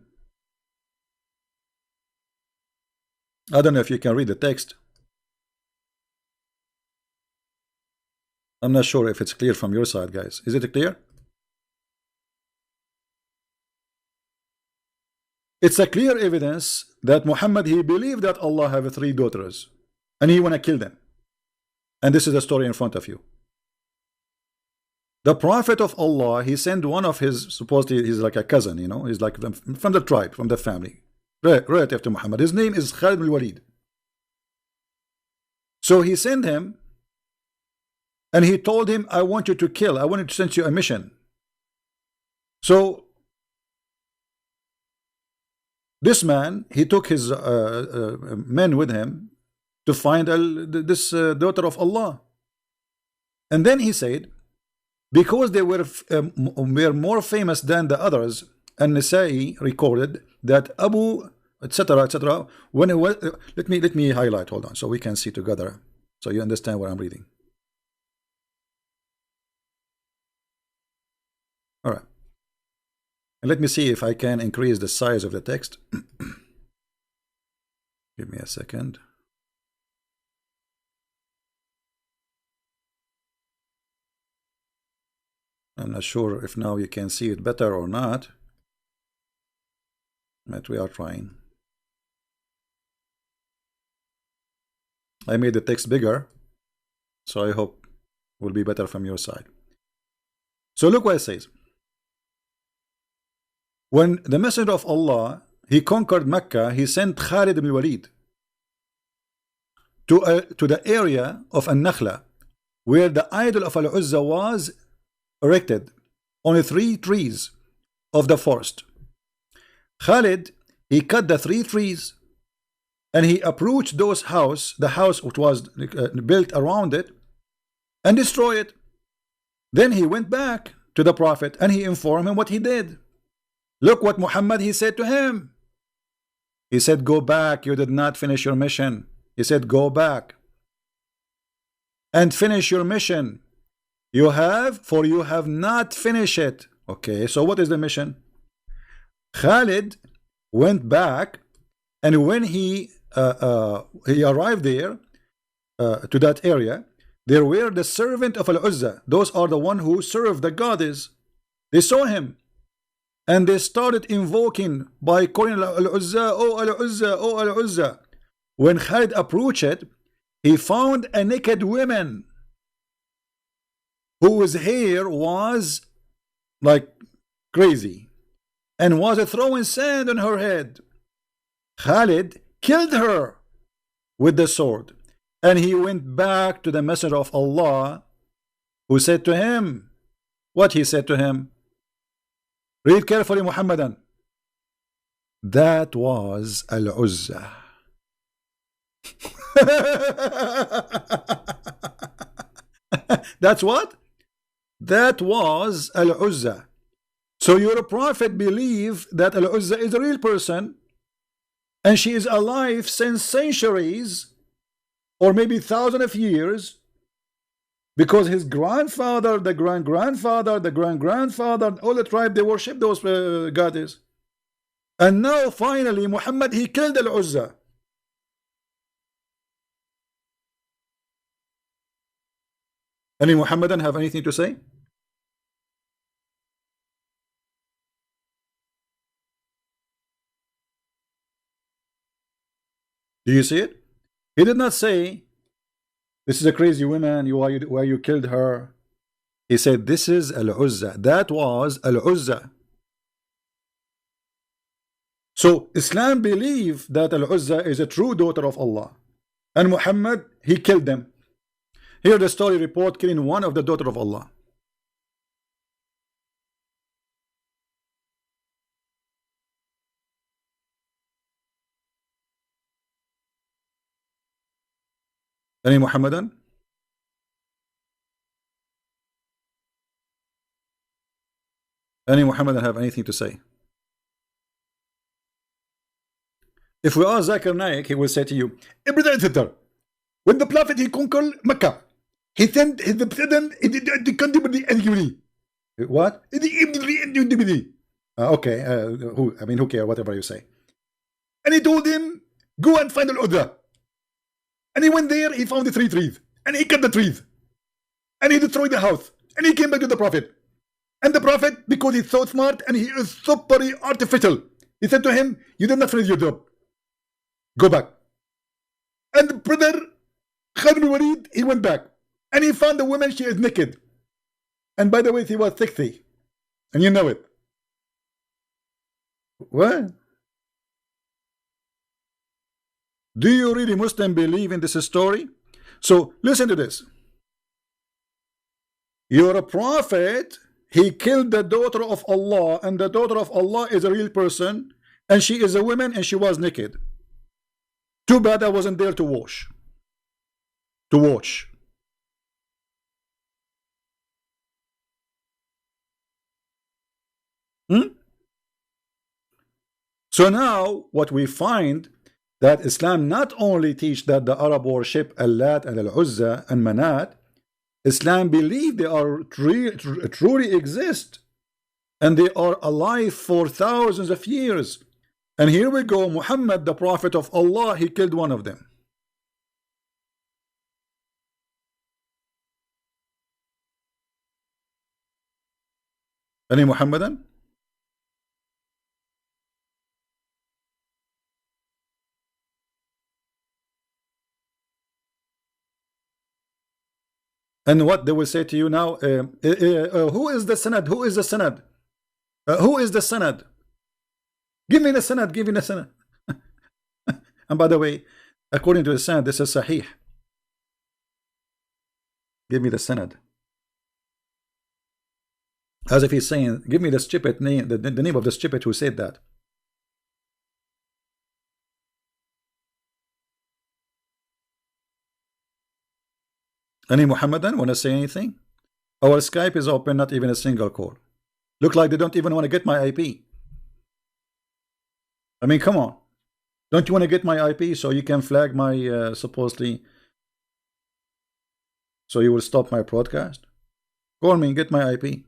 I don't know if you can read the text. I'm not sure if it's clear from your side, guys. Is it clear? It's a clear evidence that Muhammad, he believed that Allah have 3 daughters and he want to kill them. And this is the story in front of you. The Prophet of Allah, he sent one of his, supposedly he's like a cousin, you know, he's like from the tribe, from the family, relative to Muhammad. His name is Khalid bin Walid. So he sent him and he told him, I want you to kill, I want to send you a mission. So this man, he took his men with him to find this daughter of Allah. And then he said, because they were more famous than the others, and Nasa'i recorded that Abu, etc., etc. When it was, let me highlight. Hold on, so we can see together, so you understand what I'm reading. All right, and let me see if I can increase the size of the text. Give me a second. I'm not sure if now you can see it better or not, but we are trying. I made the text bigger, so I hope it will be better from your side. So look what it says. When the Messenger of Allah, he conquered Mecca, he sent Khalid ibn Walid to the area of An-Nakhla, where the idol of Al-Uzza was erected on 3 trees of the forest. Khalid, he cut the 3 trees and he approached those the house which was built around it, and destroyed it. Then he went back to the Prophet and he informed him what he did. Look what Muhammad, he said to him. He said, go back, you did not finish your mission. He said, go back and finish your mission. You have not finished it. Okay, so what is the mission? Khalid went back, and when he arrived there to that area, there were the servant of Al-Uzza. Those are the one who serve the goddess. They saw him and they started invoking by calling Al-Uzza, oh Al-Uzza, oh Al-Uzza. When Khalid approached it, he found a naked woman whose hair was like crazy and was throwing sand on her head. Khalid killed her with the sword, and he went back to the Messenger of Allah, who said to him what he said to him. Read carefully, Muhammadan. That was Al-Uzza. That's what? That was Al-Uzza. So your prophet believed that Al-Uzza is a real person, and she is alive since centuries, or maybe thousands of years, because his grandfather, the grandfather, the grandfather, all the tribe, they worship those goddesses. And now finally Muhammad, he killed Al-Uzza. Any Muhammadan have anything to say? Do you see it? He did not say, this is a crazy woman, why you killed her. He said, this is Al-Uzza. That was Al-Uzza. So Islam believed that Al-Uzza is a true daughter of Allah, and Muhammad, he killed them. Here the story report killing one of the daughter of Allah. Any Muhammadan? Any Muhammadan have anything to say? If we ask Zakir Naik, he will say to you, when the Prophet he conquered Mecca, He sent the president the country. What? Okay, who cares, whatever you say. And he told him, go and find Al-Udra. And he went there, he found the 3 trees. And he cut the trees. And he destroyed the house. And he came back to the Prophet. And the Prophet, because he's so smart and he is super artificial, he said to him, you did not finish your job. Go back. And the brother, Khalid bin Walid, he went back. And he found the woman, she is naked. And by the way, she was 60. And you know it. What? Do you really Muslim believe in this story? So listen to this. You're a prophet. He killed the daughter of Allah, and the daughter of Allah is a real person, and she is a woman, and she was naked. Too bad I wasn't there to watch. To watch. So now what we find, that Islam not only teach that the Arab worship Allat and Al-Uzza and Manat, Islam believe they are truly exist, and they are alive for thousands of years. And here we go, Muhammad, the prophet of Allah, he killed one of them. Any Muhammadan? And what they will say to you now, who is the Sanad? Who is the Sanad? Who is the Sanad? Give me the Sanad, give me the Sanad. And by the way, according to the Sanad, this is Sahih. Give me the Sanad. As if he's saying, give me the stupid name, the name of the stupid who said that. Any Muhammadan want to say anything? Our Skype is open, not even a single call. Look like they don't even want to get my IP. I mean, come on. Don't you want to get my IP so you can flag my supposedly, so you will stop my broadcast? Call me and get my IP.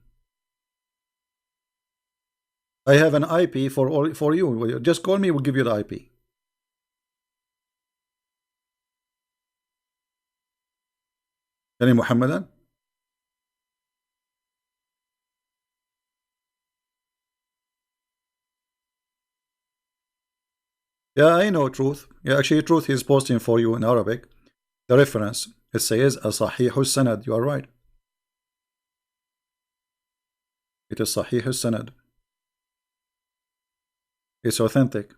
I have an IP for you. Just call me, we'll give you the IP. Any Muhammadan? Yeah, I know Truth. Yeah, actually Truth is posting for you in Arabic. The reference, it says Sahih Sanad. You are right. It is Sahih Sanad. It's authentic.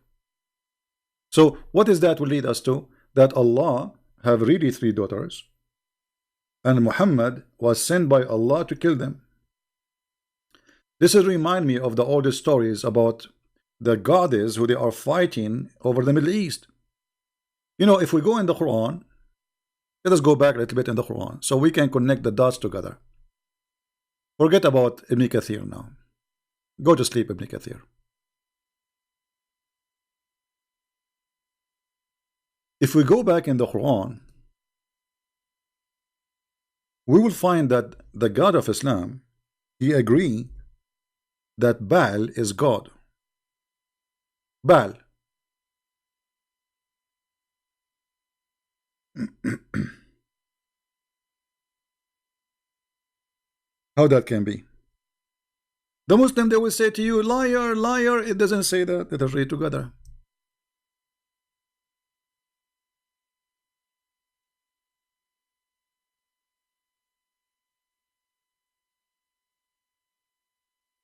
So what is that will lead us to? That Allah have really 3 daughters, and Muhammad was sent by Allah to kill them. This is remind me of the oldest stories about the goddess who they are fighting over the Middle East. You know, if we go in the Quran, let us go back a little bit in the Quran so we can connect the dots together. Forget about Ibn Kathir now. Go to sleep, Ibn Kathir. If we go back in the Quran, we will find that the God of Islam, he agree that Baal is God. Baal. How that can be? The Muslim, they will say to you, liar, liar. It doesn't say that. Let us read together.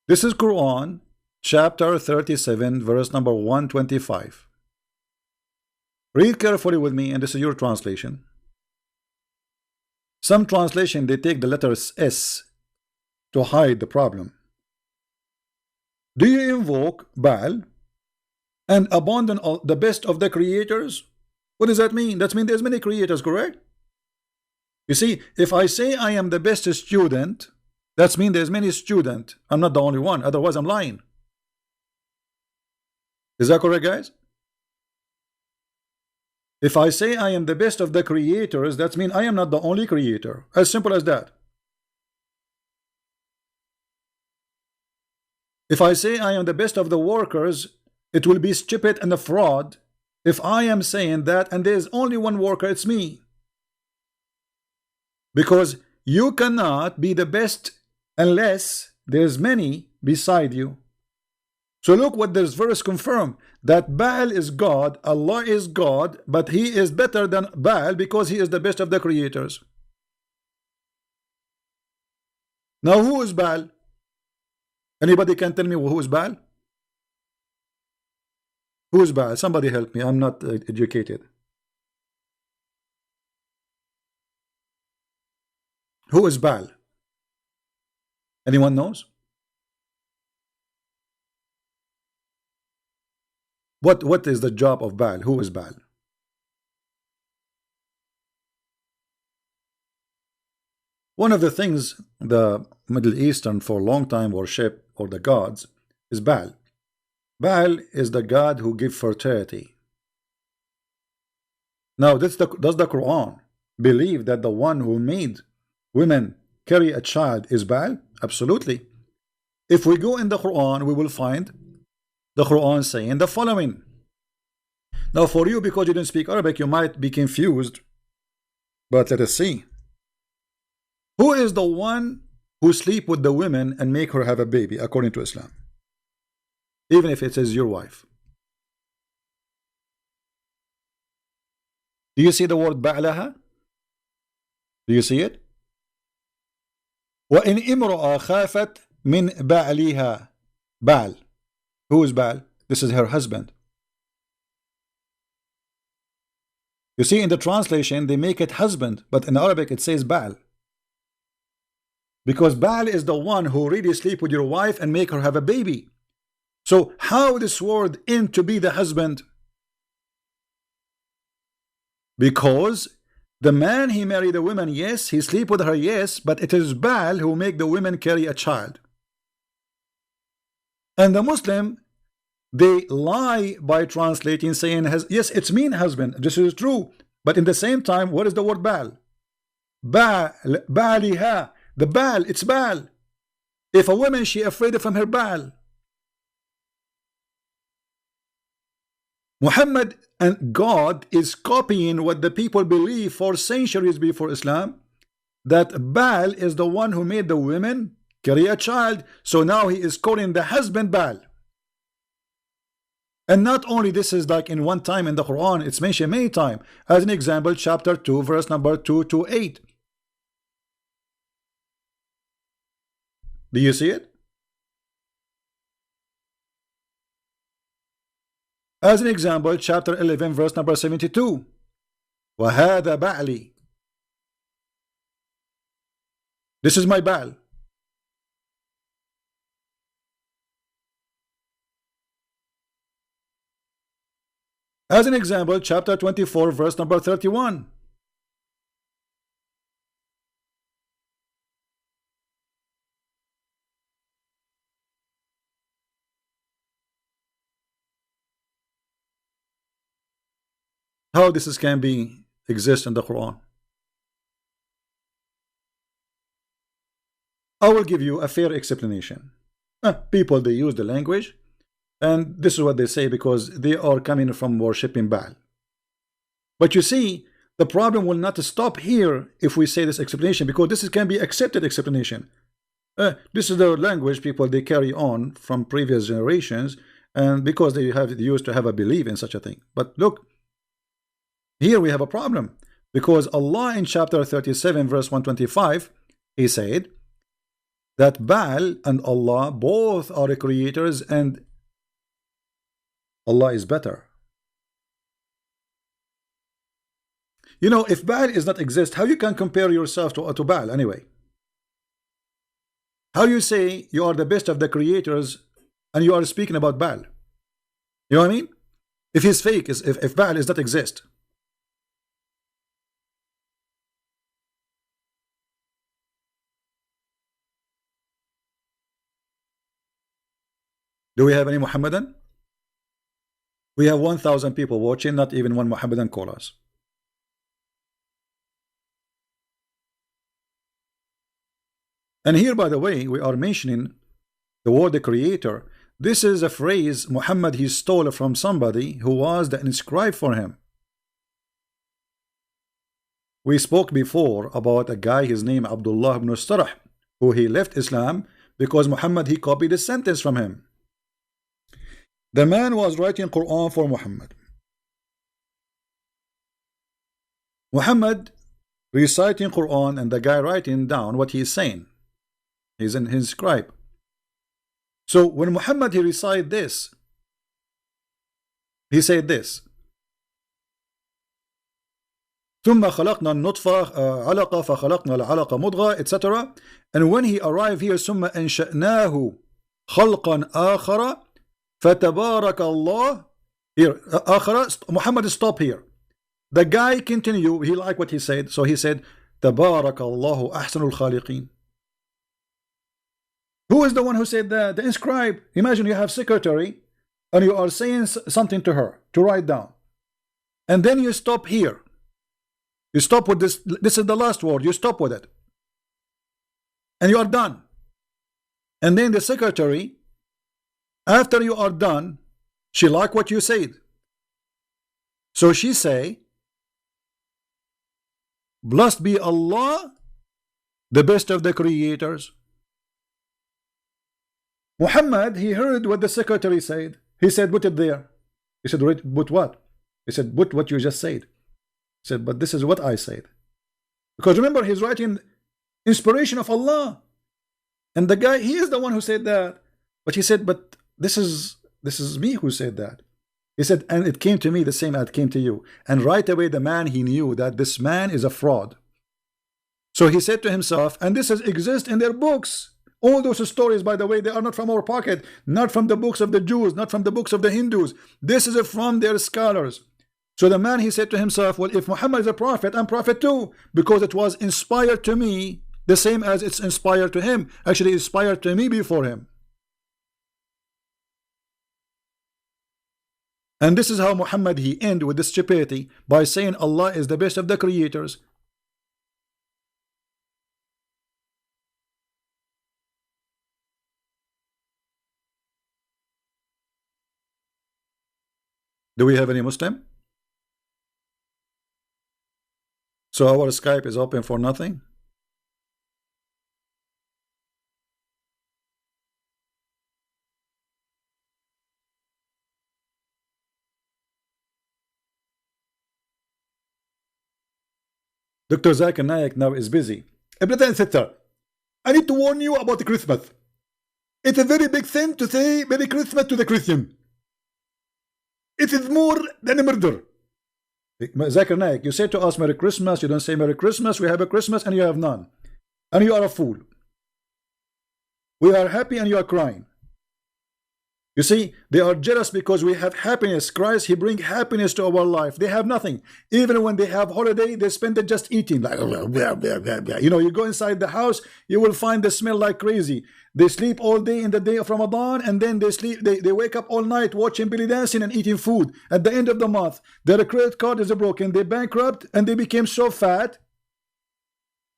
This is Quran chapter 37 verse number 125. Read carefully with me, and this is your translation. Some translation, they take the letter S to hide the problem. Do you invoke Baal and abandon all the best of the creators? What does that mean? That means there's many creators, correct? You see, if I say I am the best student, that means there's many students. I'm not the only one, otherwise I'm lying. Is that correct, guys? If I say I am the best of the creators, that means I am not the only creator. As simple as that. If I say I am the best of the workers, it will be stupid and a fraud if I am saying that and there's only one worker, it's me. Because you cannot be the best unless there's many beside you. So look what this verse confirm, that Baal is God, Allah is God, but he is better than Baal because he is the best of the creators. Now who is Baal? Anybody can tell me who is Baal? Who is Baal? Somebody help me, I'm not educated. Who is Baal? Anyone knows? What is the job of Baal? Who is Baal? One of the things the Middle Eastern for a long time worship, or the gods, is Baal. Baal is the god who gives fertility. Now, does the Quran believe that the one who made women carry a child is Baal? Absolutely. If we go in the Quran, we will find the Quran saying the following. Now for you, because you didn't speak Arabic, you might be confused, but let us see. Who is the one who sleep with the women and make her have a baby according to Islam? Even if it is your wife. Do you see the word ba'laha? Do you see it? وَإِنْ إِمْرُأَ خَافَتْ مِنْ بَعْلِهَا. Baal. Who is Baal? This is her husband. You see, in the translation, they make it husband, but in Arabic it says Baal. Because Baal is the one who really sleep with your wife and make her have a baby. So how this word in to be the husband? Because the man, he married the woman, yes, he sleep with her, yes, but it is Baal who make the women carry a child. And the Muslim, they lie by translating, saying, yes, it's mean husband. This is true. But in the same time, what is the word Baal? Baaliha. The Baal, it's Baal. If a woman, she afraid from her Baal. Muhammad and God is copying what the people believe for centuries before Islam, that Baal is the one who made the women carry a child. So now he is calling the husband Baal. And not only this is like in one time in the Quran, it's mentioned many times. As an example, chapter 2, verse number 2 to 8. Do you see it? As an example, chapter 11, verse number 72. وَهَذَا بَعْلِي. This is my Baal. As an example, chapter 24, verse number 31. How this can be exist in the Quran? I will give you a fair explanation. People, they use the language, and this is what they say because they are coming from worshipping Baal. But you see, the problem will not stop here if we say this explanation, because this can be accepted explanation. This is the language people they carry on from previous generations, and because they used to have a belief in such a thing. But look, here we have a problem, because Allah in chapter 37 verse 125, he said that Baal and Allah both are creators and Allah is better. You know, if Baal is not exist, how you can compare yourself to Baal anyway? How you say you are the best of the creators and you are speaking about Baal? You know what I mean? If he's fake, if Baal does not exist. Do we have any Muhammadan? We have 1,000 people watching, not even one Mohammedan call us. And here, by the way, we are mentioning the word the creator. This is a phrase Muhammad he stole from somebody who was the inscribed for him. We spoke before about a guy, his name Abdullah ibn Starah, who he left Islam because Muhammad he copied a sentence from him. The man was writing Quran for Muhammad. Muhammad reciting Quran and the guy writing down what he's saying. He's in his scribe. So when Muhammad he recited this, he said this: ثم خلقنا النطفة علقة فخلقنا العلقة مضغة, etc. And when he arrived here, ثم أنشأناه خلقا آخر فتبارك الله. Here, آخر, Muhammad stop here. The guy continue, he liked what he said, so he said تبارك الله أحسن الخالقين. Who is the one who said that? The inscribe. Imagine you have secretary and you are saying something to her to write down, and then you stop here. You stop with this. This is the last word. You stop with it, and you are done. And then the secretary, after you are done, she like what you said, so she say, "Blessed be Allah, the best of the creators." Muhammad, he heard what the secretary said. He said, put it there. He said, put what? He said, put what you just said. He said, but this is what I said. Because remember, he's writing inspiration of Allah. And the guy, he is the one who said that. But he said, but this is me who said that. He said, and it came to me the same as it came to you. And right away, the man, he knew that this man is a fraud. So he said to himself, and this exists in their books. All those stories, by the way, they are not from our pocket, not from the books of the Jews, not from the books of the Hindus. This is from their scholars. So the man, he said to himself, well, if Muhammad is a prophet, I'm prophet too, because it was inspired to me the same as it's inspired to him. Actually, inspired to me before him. And this is how Muhammad he end with this stupidity by saying Allah is the best of the creators. Do we have any Muslim? So our Skype is open for nothing? Dr. Zakir Naik now is busy. Brother and sister, I need to warn you about Christmas. It's a very big sin to say Merry Christmas to the Christian. It is more than a murder. Zakir Naik, you say to us Merry Christmas, you don't say Merry Christmas, we have a Christmas and you have none. And you are a fool. We are happy and you are crying. You see, they are jealous because we have happiness. Christ, he brings happiness to our life. They have nothing. Even when they have holiday, they spend it just eating. Like, you know, you go inside the house, you will find the smell like crazy. They sleep all day in the day of Ramadan, and then they wake up all night watching belly dancing and eating food. At the end of the month, their credit card is broken, they bankrupt, and they became so fat.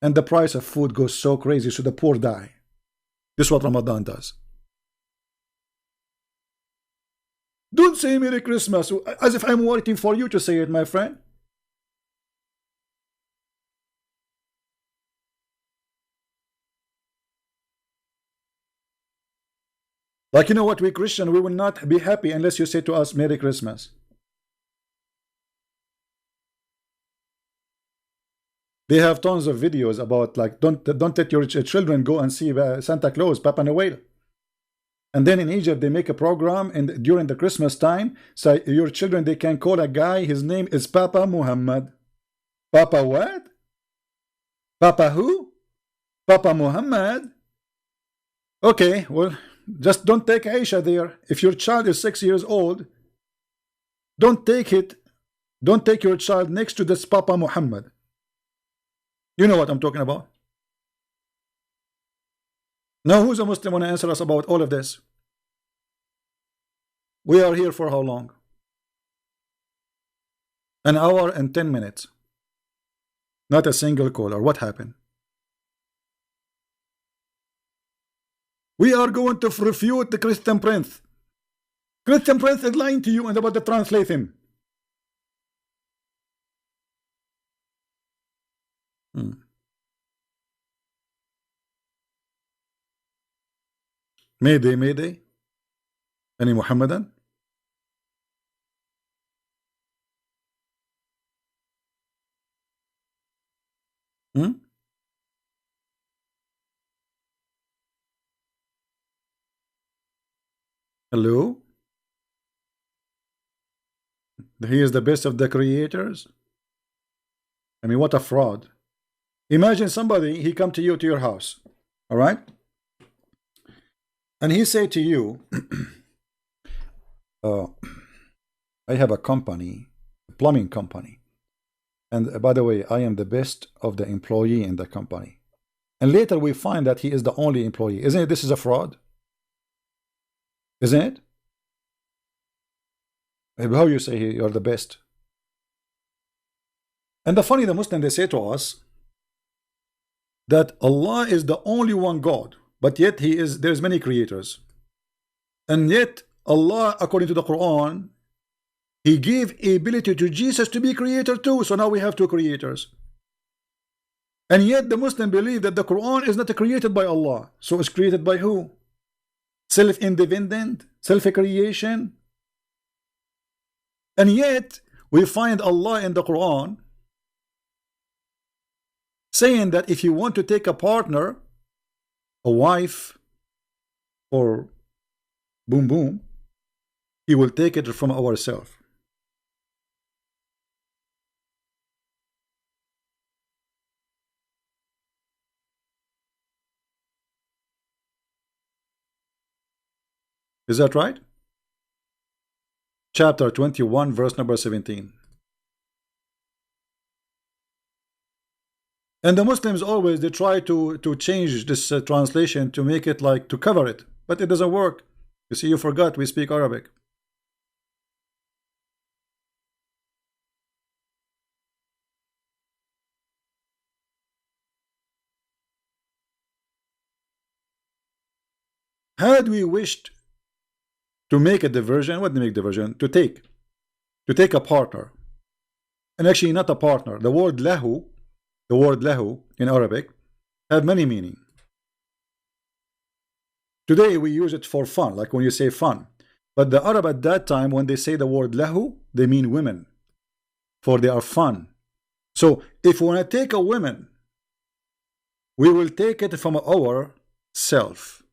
And the price of food goes so crazy, so the poor die. This is what Ramadan does. Don't say Merry Christmas as if I'm waiting for you to say it, my friend. Like, you know what, we Christian, we will not be happy unless you say to us Merry Christmas. They have tons of videos about, like, don't let your children go and see Santa Claus, Papa Noel. And then in Egypt, they make a program, and during the Christmas time, so your children, they can call a guy, his name is Papa Muhammad. Papa what? Papa who? Papa Muhammad? Okay, well, just don't take Aisha there. If your child is 6 years old, don't take your child next to this Papa Muhammad. You know what I'm talking about. Now, who's a Muslim want to answer us about all of this? We are here for how long? An hour and 10 minutes. Not a single caller. What happened? We are going to refute the Christian Prince. Christian Prince is lying to you and about to translate him. Mayday, Mayday. Any Muhammadan? Hello? He is the best of the creators? I mean, what a fraud. Imagine somebody, he come to you to your house, all right? And he say to you, I have a company, a plumbing company. And by the way, I am the best of the employee in the company. And later we find that he is the only employee. Isn't it? This is a fraud. Isn't it? How you say you're the best? And the funny, the Muslim, they say to us that Allah is the only one God, but yet there's many creators. And yet Allah, according to the Quran, He gave ability to Jesus to be creator too. So now we have two creators. And yet the Muslim believe that the Quran is not created by Allah. So it's created by who? Self-independent, self-creation. And yet we find Allah in the Quran saying that if you want to take a partner, a wife, or boom boom, He will take it from ourselves. Is that right? Chapter 21, verse number 17. And the Muslims always, they try to change this translation to make it like, to cover it. But it doesn't work. You see, you forgot we speak Arabic. Had we wished to make a diversion, what do you make diversion? To take a partner. And actually not a partner. The word lahu in Arabic have many meaning. Today we use it for fun, like when you say fun. But the Arab at that time, when they say the word lahu, they mean women, for they are fun. So if we want to take a woman, we will take it from our self.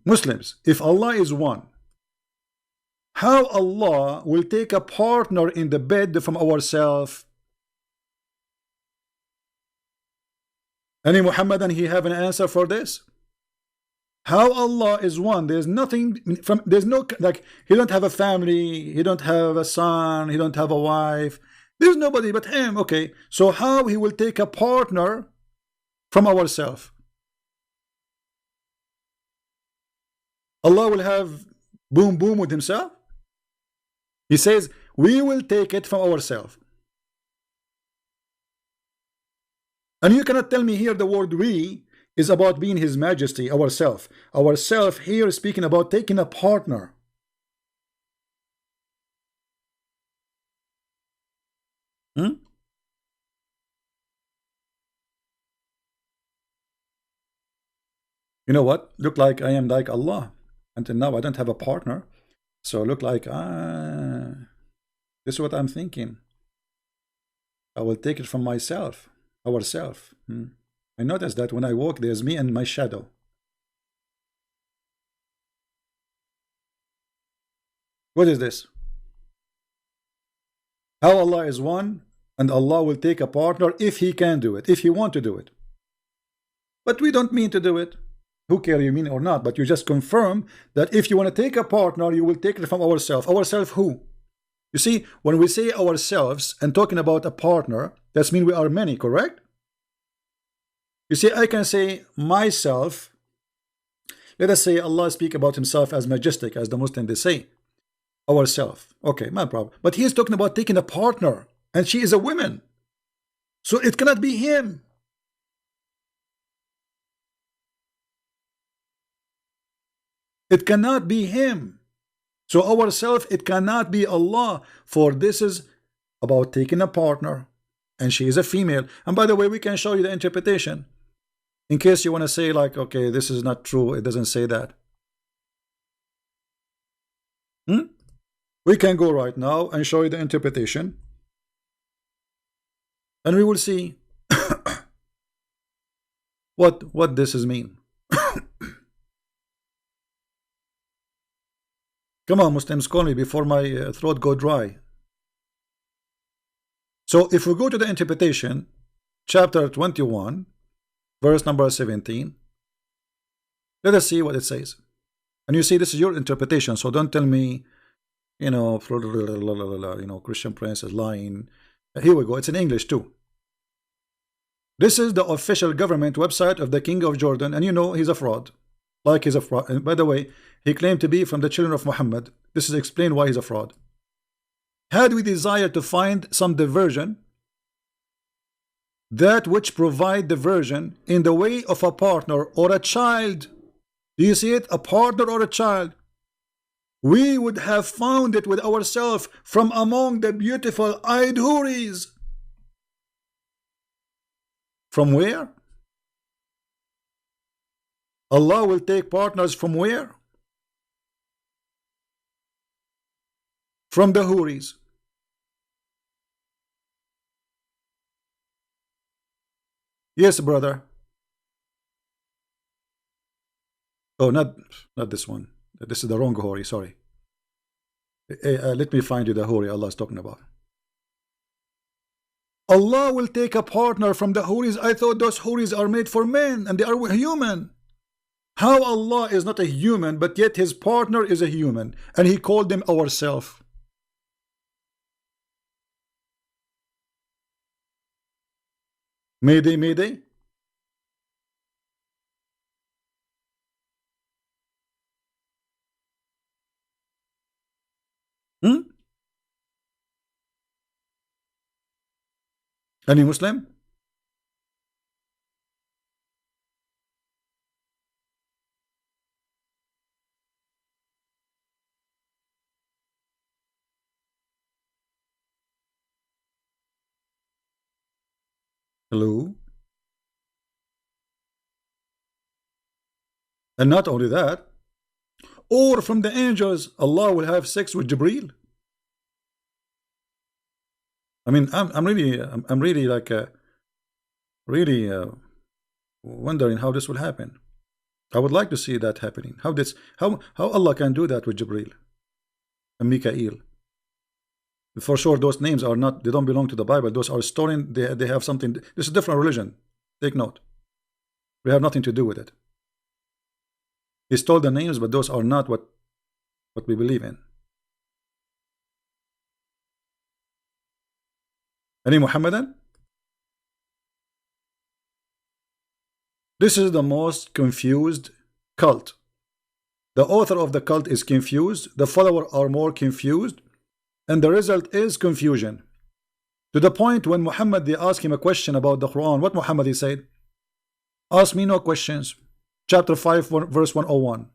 Muslims, if Allah is one, how Allah will take a partner in the bed from ourselves? Any Muhammadan, he have an answer for this? How Allah is one? There's nothing from, there's no, like, he don't have a family, he don't have a son, he don't have a wife, there's nobody but him. Okay, so how he will take a partner from ourselves? Allah will have boom boom with himself? He says we will take it from ourselves. And you cannot tell me here the word we is about being His Majesty, ourself. Ourself here is speaking about taking a partner. You know what? Look like I am like Allah. Until now I don't have a partner. So look like this is what I'm thinking. I will take it from myself, ourself. I notice that when I walk, there's me and my shadow. What is this? How Allah is one, and Allah will take a partner if He can do it, if He want to do it. But we don't mean to do it. Who care you mean or not? But you just confirm that if you want to take a partner, you will take it from ourselves. Ourselves who? You see, when we say ourselves and talking about a partner, that means we are many, correct? You see, I can say myself. Let us say Allah speak about Himself as majestic, as the Muslims they say. ourselves. Okay, no problem. But he is talking about taking a partner, and she is a woman. So it cannot be him. It cannot be him. So ourself, it cannot be Allah. For this is about taking a partner, and she is a female. And by the way, we can show you the interpretation in case you want to say like, okay, this is not true, it doesn't say that. We can go right now and show you the interpretation, and we will see what this is mean. Come on, Muslims, call me before my throat go dry. So if we go to the interpretation, chapter 21, verse number 17, let us see what it says. And you see, this is your interpretation, so don't tell me, you know, Christian Prince is lying. Here we go. It's in English too. This is the official government website of the King of Jordan, and you know he's a fraud. Like he's a fraud. And by the way, he claimed to be from the children of Muhammad. This is explained why he's a fraud. Had we desire to find some diversion, that which provide diversion in the way of a partner or a child, do you see it? A partner or a child, we would have found it with ourselves from among the beautiful eyed houris. From where? Allah will take partners from where? From the houris. Yes, brother. Oh, not this one. This is the wrong houri, sorry. Let me find you the houri Allah is talking about. Allah will take a partner from the houris. I thought those houris are made for men and they are human. How Allah is not a human, but yet his partner is a human, and he called them ourself. Mayday, mayday. Any Muslim? Hello? And not only that, or from the angels, Allah will have sex with Jibreel. I mean, I'm really like wondering how this will happen. I would like to see that happening. How Allah can do that with Jibreel and Mikael. For sure, those names are not, they don't belong to the Bible. Those are stolen. They have something. This is a different religion. Take note. We have nothing to do with it. He stole the names, but those are not what we believe in. Any Muhammadan? This is the most confused cult. The author of the cult is confused. The followers are more confused. And the result is confusion. To the point when Muhammad, they asked him a question about the Quran. What Muhammad he said? Ask me no questions. Chapter 5, verse 101.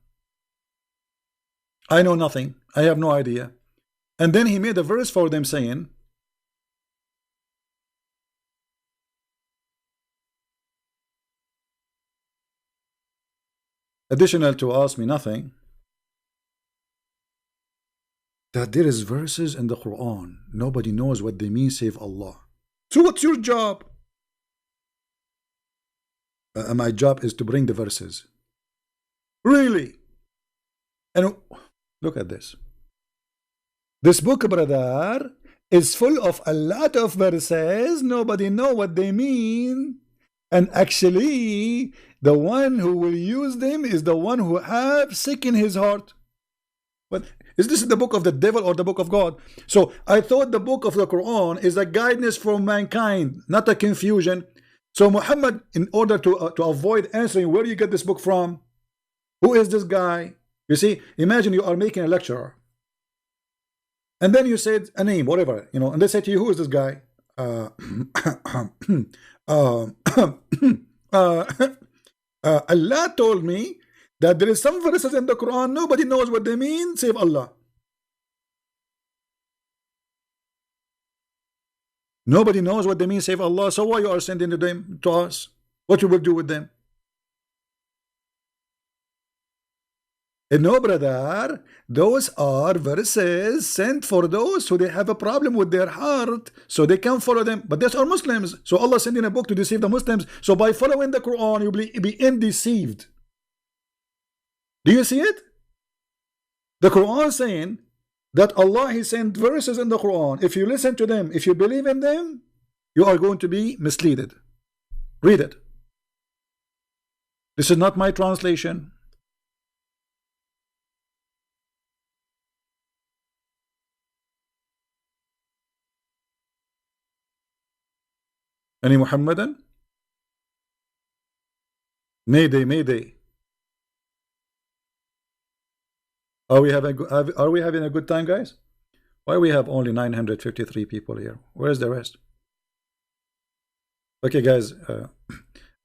I know nothing. I have no idea. And then he made a verse for them saying, additional to ask me nothing, that there is verses in the Quran. Nobody knows what they mean save Allah. So what's your job? My job is to bring the verses. Really? And look at this. This book, brother, is full of a lot of verses. Nobody know what they mean. And actually, the one who will use them is the one who have sick in his heart. But is this the book of the devil or the book of God? So I thought the book of the Quran is a guidance for mankind, not a confusion. So Muhammad, in order to avoid answering where you get this book from, who is this guy? You see, imagine you are making a lecture. And then you said a name, whatever, you know, and they say to you, who is this guy? Uh, uh, Allah told me that there is some verses in the Quran, nobody knows what they mean, save Allah. Nobody knows what they mean, save Allah. So why you are sending them to us? What you will do with them? No, brother, those are verses sent for those who they have a problem with their heart, so they can follow them. But those are Muslims, so Allah sending a book to deceive the Muslims. So by following the Quran, you will be undeceived. Do you see it? The Quran saying that Allah He sent verses in the Quran. If you listen to them, if you believe in them, you are going to be misled. Read it. This is not my translation. Any Muhammadan? Mayday, Mayday. Are we having a good time, guys? Why we have only 953 people here? Where's the rest? Okay, guys,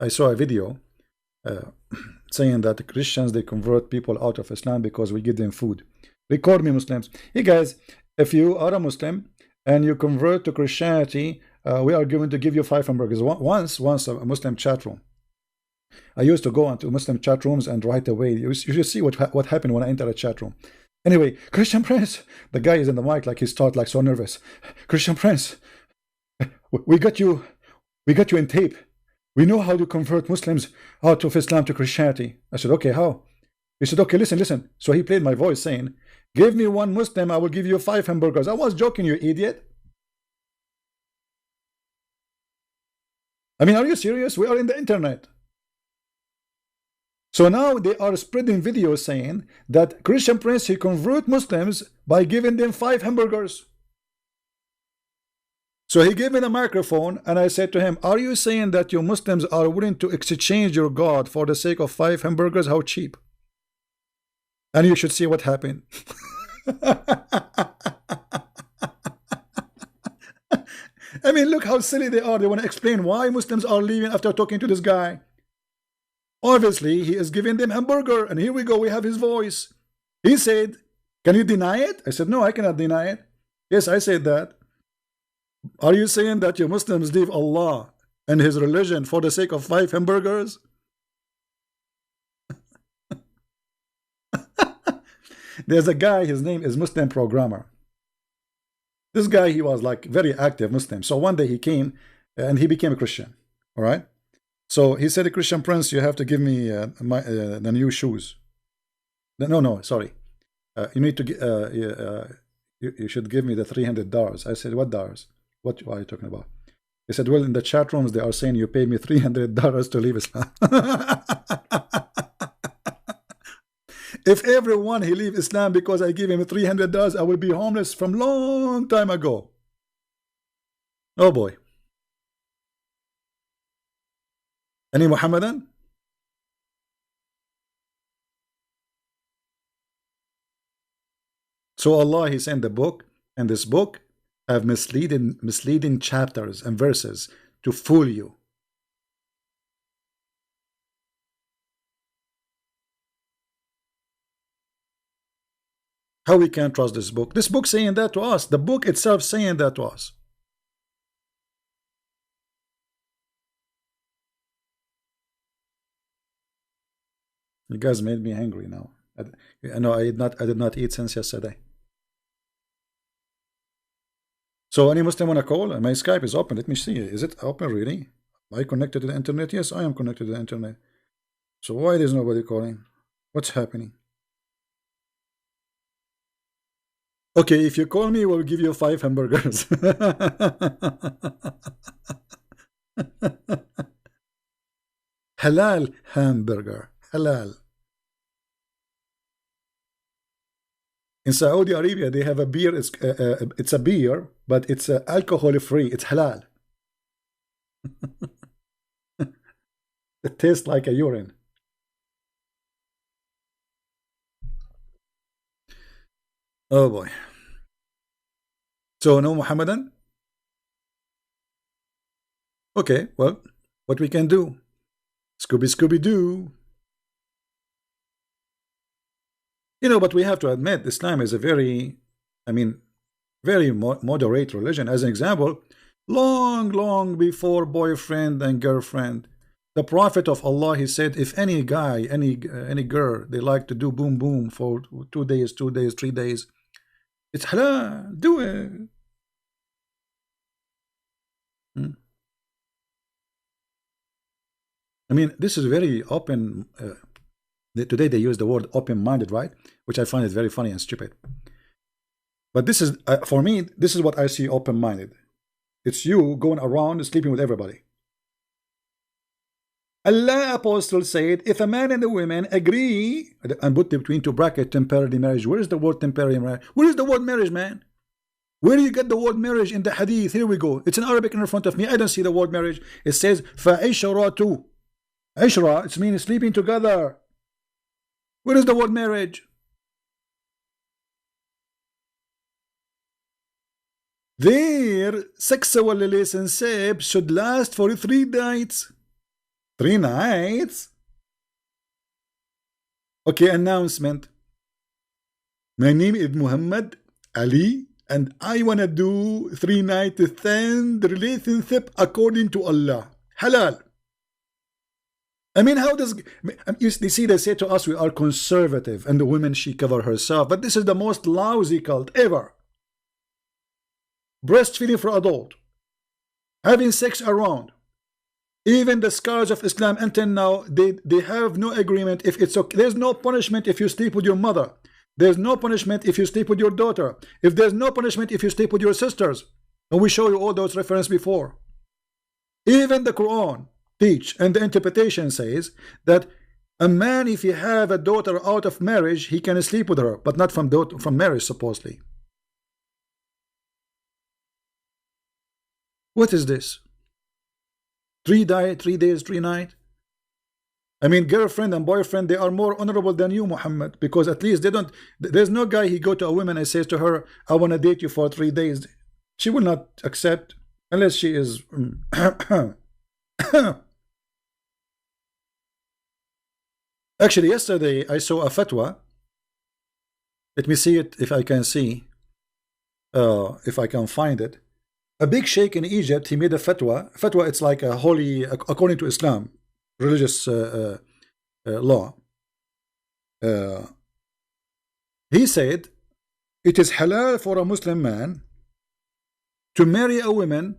I saw a video saying that the Christians, they convert people out of Islam because we give them food. Record me, Muslims. Hey, guys, if you are a Muslim and you convert to Christianity, we are going to give you 5 hamburgers. Once a Muslim chat room. I used to go into Muslim chat rooms and right away, you should see what happened when I enter a chat room. Anyway, Christian Prince, the guy is in the mic like he started like so nervous. Christian Prince, we got you in tape. We know how to convert Muslims out of Islam to Christianity. I said, okay, how? He said, okay, listen. So he played my voice saying, give me 1 Muslim, I will give you 5 hamburgers. I was joking, you idiot. I mean, are you serious? We are in the internet. So now they are spreading videos saying that Christian Prince, he convert Muslims by giving them 5 hamburgers. So he gave me the microphone and I said to him, are you saying that you Muslims are willing to exchange your God for the sake of 5 hamburgers? How cheap? And you should see what happened. I mean, look how silly they are. They want to explain why Muslims are leaving after talking to this guy. Obviously, he is giving them hamburger, and here we go, we have his voice. He said, can you deny it? I said, no, I cannot deny it. Yes, I said that. Are you saying that you Muslims leave Allah and his religion for the sake of 5 hamburgers? There's a guy, his name is Muslim Programmer. This guy, he was like very active Muslim. So one day he came and he became a Christian. All right. So he said, Christian Prince, you have to give me the new shoes. No, sorry. You need to you should give me the $300. I said, what dollars? What are you talking about? He said, well, in the chat rooms, they are saying you pay me $300 to leave Islam. If everyone he leave Islam because I give him $300, I will be homeless from long time ago. Oh boy. Any Muhammadan? So Allah, he sent the book, and this book have misleading chapters and verses to fool you. How we can't trust this book? This book saying that to us. The book itself saying that to us. You guys made me angry now. I know I did not eat since yesterday. So any Muslim wanna call? My Skype is open. Let me see. Is it open really? Am I connected to the internet? Yes, I am connected to the internet. So why there's nobody calling? What's happening? Okay, if you call me, we'll give you 5 hamburgers. Halal hamburger. Halal. In Saudi Arabia, they have a beer. It's a beer, but it's alcohol free. It's halal. It tastes like a urine. Oh boy. So no Muhammadan? Okay, well, what we can do? Scooby Scooby Doo. You know, but we have to admit Islam is a very, I mean, very moderate religion. As an example, long before boyfriend and girlfriend, the Prophet of Allah, he said, if any guy, any girl, they like to do boom boom for 2 days, 2 days, 3 days, it's halal, do it. Hmm. I mean, this is very open. Today they use the word open-minded, right? Which I find it very funny and stupid. But this is, for me, this is what I see open-minded. It's you going around sleeping with everybody. Allah Apostle said, if a man and a woman agree, and put between two brackets temporary marriage. Where is the word temporary marriage? Where is the word marriage, man? Where do you get the word marriage in the hadith? Here we go. It's in Arabic in front of me. I don't see the word marriage. It says فَعِشْرَةُ. Ishra, it means sleeping together. Where is the word marriage? Their sexual relationship should last for 3 nights. 3 nights? Okay, announcement. My name is Muhammad Ali, and I wanna do 3 nights stand relationship according to Allah. Halal. I mean, how does you see? They say to us we are conservative, and the woman she cover herself, but this is the most lousy cult ever. Breastfeeding for adult, having sex around. Even the scholars of Islam until now, they have no agreement if it's okay. There's no punishment if you sleep with your mother. There's no punishment if you sleep with your daughter. If there's no punishment if you sleep with your sisters. And we show you all those references before. Even the Quran teach, and the interpretation says that a man, if he have a daughter out of marriage, he can sleep with her, but not from marriage, supposedly. What is this? 3 days, 3 nights. I mean, girlfriend and boyfriend, they are more honorable than you, Muhammad, because at least they don't. There's no guy he go to a woman and says to her, "I want to date you for 3 days." She will not accept unless she is. Actually, yesterday I saw a fatwa. Let me see it if I can see, if I can find it. A big sheikh in Egypt, he made a fatwa. Fatwa, it's like a holy, according to Islam, religious law. He said, it is halal for a Muslim man to marry a woman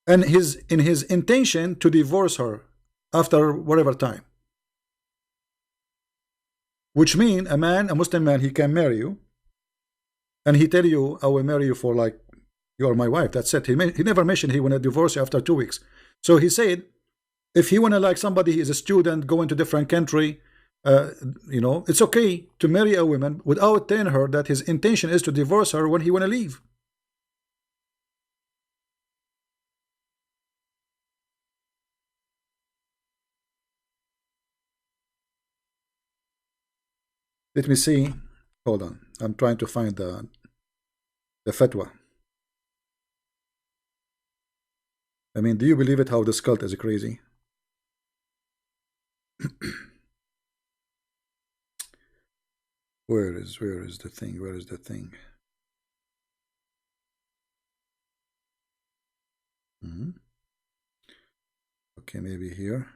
and in his intention to divorce her after whatever time. Which means a Muslim man, he can marry you, and he tell you, I will marry you for like, you are my wife, that's it. He never mentioned he want to divorce you after 2 weeks. So he said, if he want to, like, somebody, he is a student going to different country, you know, it's okay to marry a woman without telling her that his intention is to divorce her when he want to leave. Let me see. Hold on. I'm trying to find the fatwa. I mean, do you believe it how this cult is crazy? Where is the thing? Where is the thing? Okay, maybe here.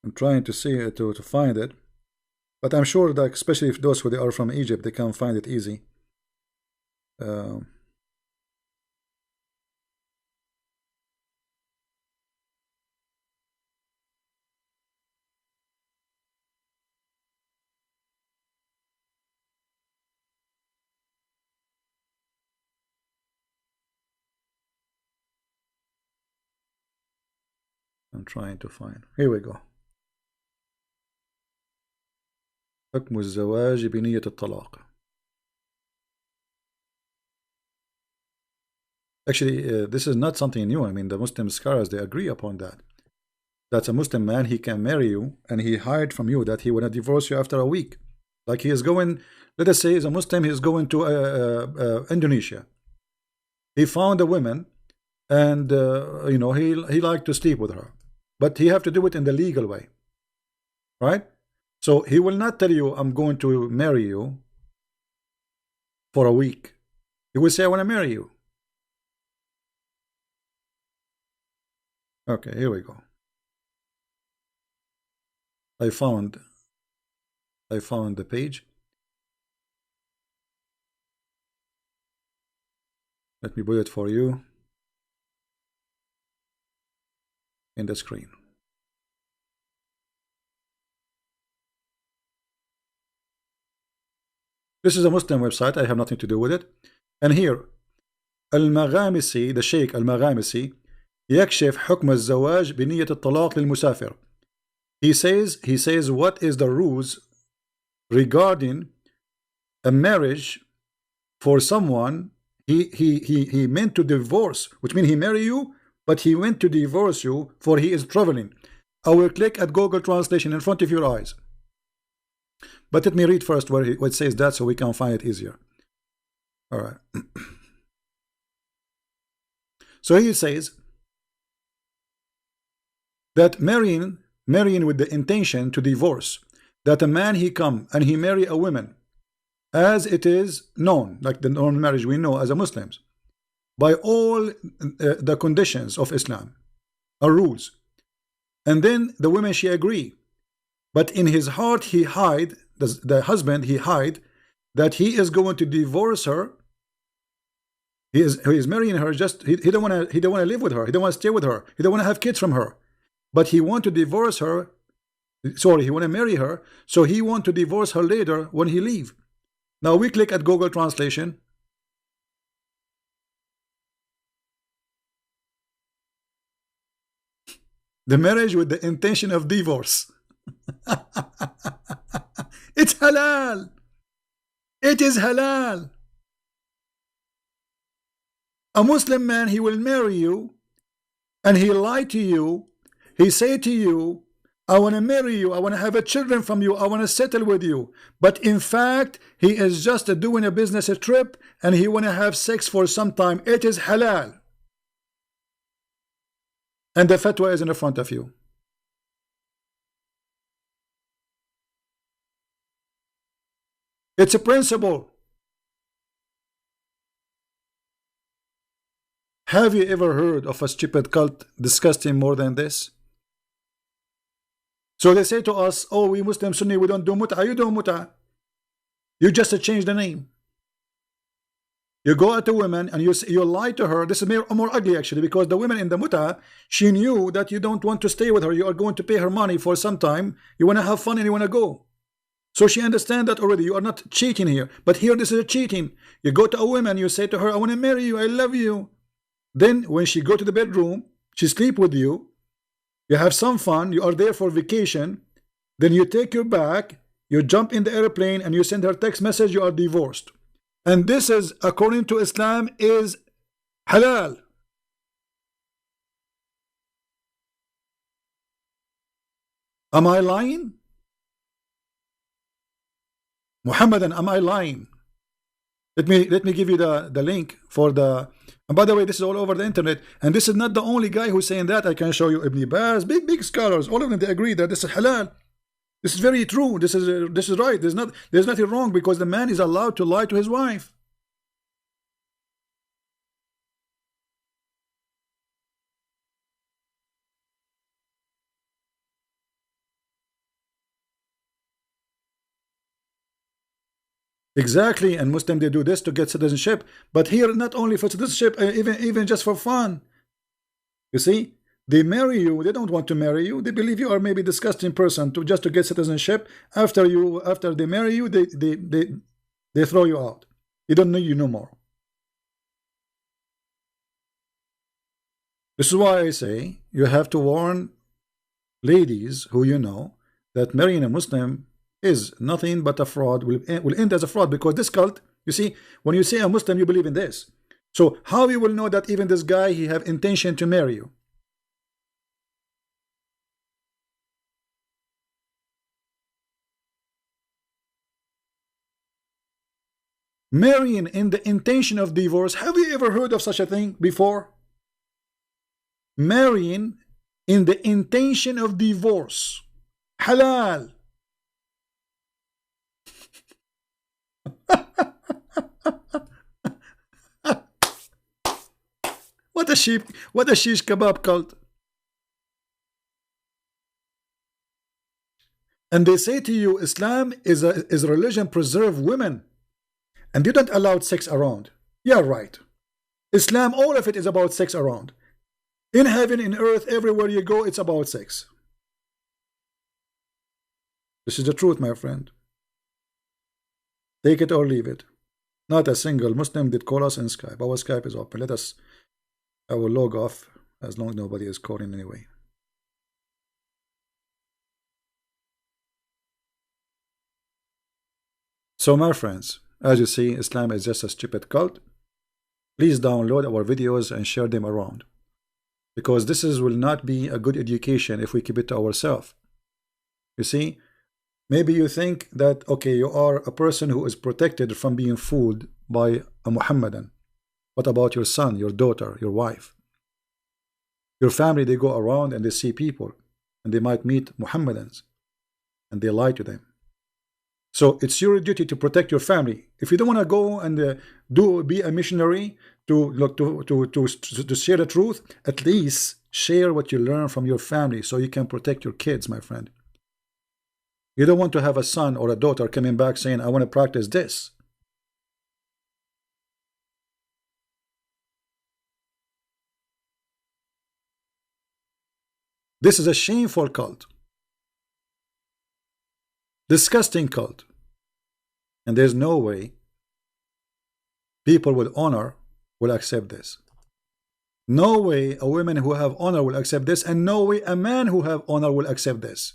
I'm trying to see it to find it, but I'm sure that especially if those who they are from Egypt, they can find it easy. I'm trying to find. Here we go. حكم الزواج بنية الطلاق. Actually, this is not something new. I mean, the Muslim scholars, they agree upon that. That's a Muslim man, he can marry you, and he hide from you that he will not divorce you after a week. Like he is going, let us say he's a Muslim, he is going to Indonesia. He found a woman, and you know, he liked to sleep with her, but he have to do it in the legal way, right? So he will not tell you, I'm going to marry you for a week. He will say, I want to marry you. Okay, here we go. I found the page. Let me put it for you in the screen. This is a Muslim website. I have nothing to do with it. And here, Al-Maghamisi, the Sheikh Al-Maghamisi, يكشف حكم الزواج بنية الطلاق للمسافر. He says what is the rules regarding a marriage for someone he meant to divorce, which means he marry you, but he went to divorce you for he is traveling. I will click at Google Translation in front of your eyes. But let me read first where it says that so we can find it easier. All right. So he says that marrying with the intention to divorce, that a man he come and he marry a woman as it is known, like the known marriage we know as a Muslims, by all the conditions of Islam or rules, and then the woman she agree, but in his heart he hide, the husband he hide that he is going to divorce her. He is marrying her, just he don't want to live with her, he don't want to stay with her, he don't want to have kids from her, but he want to divorce her. Sorry, he want to marry her, so he want to divorce her later when he leave. Now we click at Google Translation. The marriage with the intention of divorce. It's halal. It is halal. A Muslim man, he will marry you and he lie to you. He say to you, I want to marry you, I want to have a children from you, I want to settle with you. But in fact, he is just doing a business trip and he want to have sex for some time. It is halal. And the fatwa is in front of you. It's a principle. Have you ever heard of a stupid cult disgusting more than this? So they say to us, oh, we Muslim Sunni, we don't do mut'ah. You do mut'ah. You just change the name. You go at a woman and you lie to her. This is more ugly actually, because the woman in the mut'ah, she knew that you don't want to stay with her. You are going to pay her money for some time. You want to have fun and you want to go. So she understands that already. You are not cheating here. But here this is a cheating. You go to a woman, you say to her, I want to marry you, I love you. Then when she go to the bedroom, she sleep with you. You have some fun, you are there for vacation, then you take her back, you jump in the airplane and you send her text message, you are divorced. And this is, according to Islam, is halal. Am I lying? Muhammadan, am I lying? Let me give you the link for the. And by the way, this is all over the internet, and this is not the only guy who's saying that. I can show you Ibn Baz, big scholars, all of them, they agree that this is halal. This is very true. This is right. There's nothing wrong, because the man is allowed to lie to his wife. Exactly, and Muslim, they do this to get citizenship, but here not only for citizenship, even just for fun. You see, they marry you, they don't want to marry you, they believe you are maybe a disgusting person just to get citizenship. After they marry you, they throw you out. They don't need you no more. This is why I say you have to warn ladies who you know that marrying a Muslim is nothing but a fraud, will end as a fraud, because this cult, you see, when you say a Muslim, you believe in this. So how you will know that even this guy, he have intention to marry you? Marrying in the intention of divorce. Have you ever heard of such a thing before? Marrying in the intention of divorce. Halal. What a shish kebab cult. And they say to you, Islam is a religion preserve women, and you don't allow sex around. Yeah, right. Islam, all of it is about sex around. In heaven, in earth, everywhere you go, it's about sex. This is the truth, my friend. Take it or leave it. Not a single Muslim did call us in Skype. Our Skype is open. I will log off as long as nobody is calling anyway. So my friends, as you see, Islam is just a stupid cult. Please download our videos and share them around, because this will not be a good education if we keep it to ourselves. You see, maybe you think that, okay, you are a person who is protected from being fooled by a Muhammadan. What about your son, your daughter, your wife? Your family, they go around and they see people, and they might meet Muhammadans, and they lie to them. So it's your duty to protect your family. If you don't want to go and be a missionary to share the truth, at least share what you learn from your family so you can protect your kids, my friend. You don't want to have a son or a daughter coming back saying, I want to practice this. This is a shameful cult. Disgusting cult. And there's no way people with honor will accept this. No way a woman who have honor will accept this, and no way a man who have honor will accept this.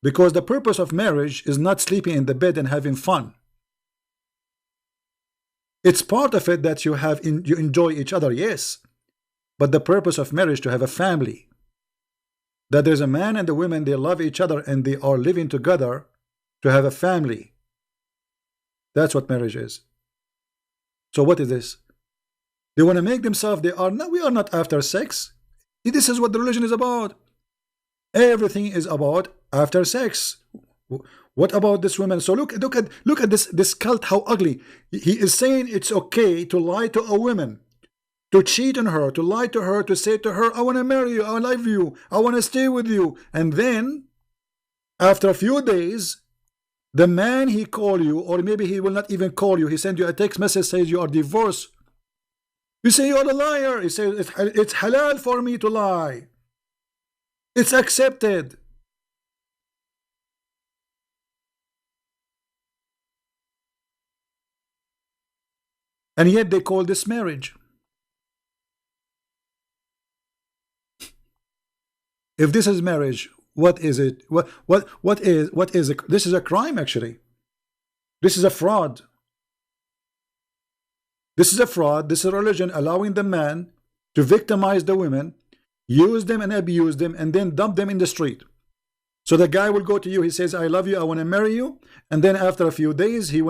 Because the purpose of marriage is not sleeping in the bed and having fun. It's part of it that you enjoy each other, yes. But the purpose of marriage to have a family. That there's a man and a woman, they love each other and they are living together to have a family. That's what marriage is. So what is this? They want to make themselves, we are not after sex. This is what the religion is about. Everything is about after sex. What about this woman? So look at this cult, how ugly. He is saying it's okay to lie to a woman, to cheat on her, to lie to her, to say to her, I want to marry you, I love you, I want to stay with you. And then, after a few days, the man he call you, or maybe he will not even call you, he send you a text message, says you are divorced. You say you are a liar. He says it's halal for me to lie. It's accepted. And yet they call this marriage. If this is marriage, what is it? What is it? This is a crime, actually. This is a fraud. This is a fraud. This is a religion allowing the man to victimize the women, use them and abuse them, and then dump them in the street. So the guy will go to you, he says, I love you, I want to marry you, and then after a few days he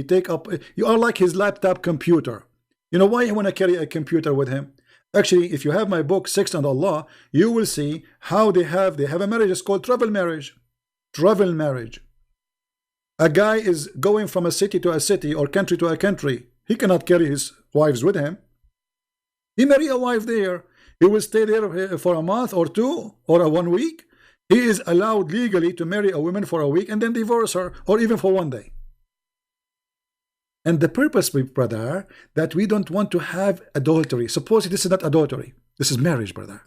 take up, you are like his laptop computer. You know why he want to carry a computer with him? Actually, if you have my book Sex and Allah, you will see how they have a marriage. It's called travel marriage. Travel marriage. A guy is going from a city to a city or country to a country. He cannot carry his wives with him. He marry a wife there. He will stay there for a month or two or 1 week. He is allowed legally to marry a woman for a week and then divorce her, or even for 1 day. And the purpose, brother, that we don't want to have adultery. Suppose this is not adultery. This is marriage, brother.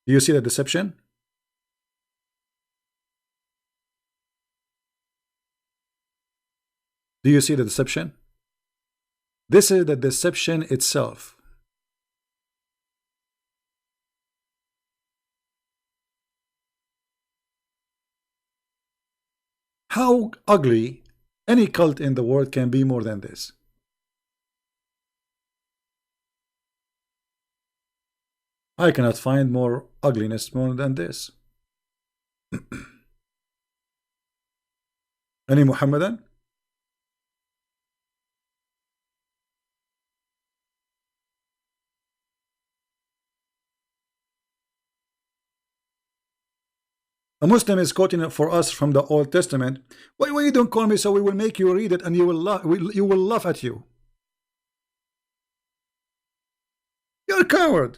Do you see the deception? Do you see the deception? This is the deception itself. How ugly any cult in the world can be more than this? I cannot find more ugliness more than this. Any Muhammadan? A Muslim is quoting it for us from the Old Testament. Why you don't call me so we will make you read it and you will laugh at you. You're a coward.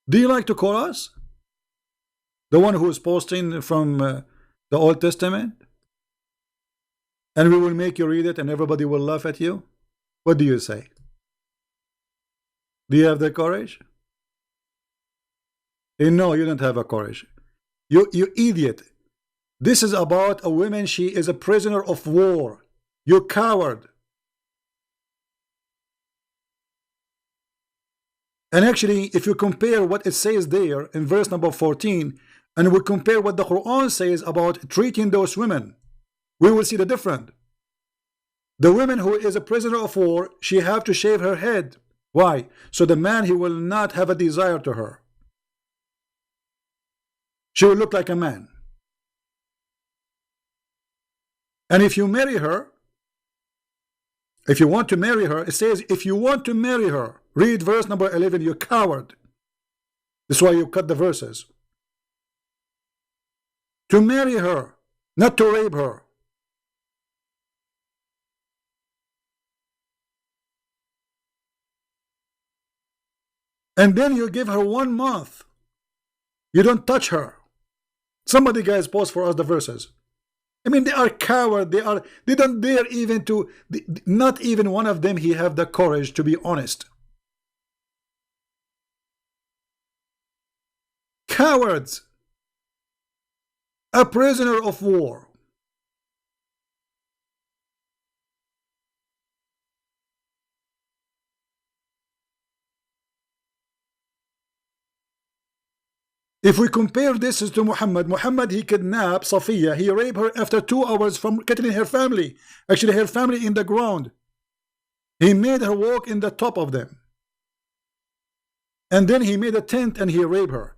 Do you like to call us? The one who is posting from the Old Testament? And we will make you read it and everybody will laugh at you? What do you say? Do you have the courage? No, you don't have a courage. You idiot. This is about a woman. She is a prisoner of war. You coward. And actually, if you compare what it says there in verse number 14, and we compare what the Quran says about treating those women, we will see the difference. The woman who is a prisoner of war, she have to shave her head. Why? So the man, he will not have a desire to her. She will look like a man. And if you marry her, if you want to marry her, it says if you want to marry her, read verse number 11, you coward. That's why you cut the verses. To marry her, not to rape her. And then you give her 1 month. You don't touch her. Somebody, guys, post for us the verses. I mean, they are coward. They don't dare even to, not even one of them, he have the courage to be honest. Cowards. A prisoner of war. If we compare this to Muhammad, he kidnapped Safiya. He raped her after 2 hours from getting her family. Actually, her family in the ground. He made her walk in the top of them. And then he made a tent and he raped her.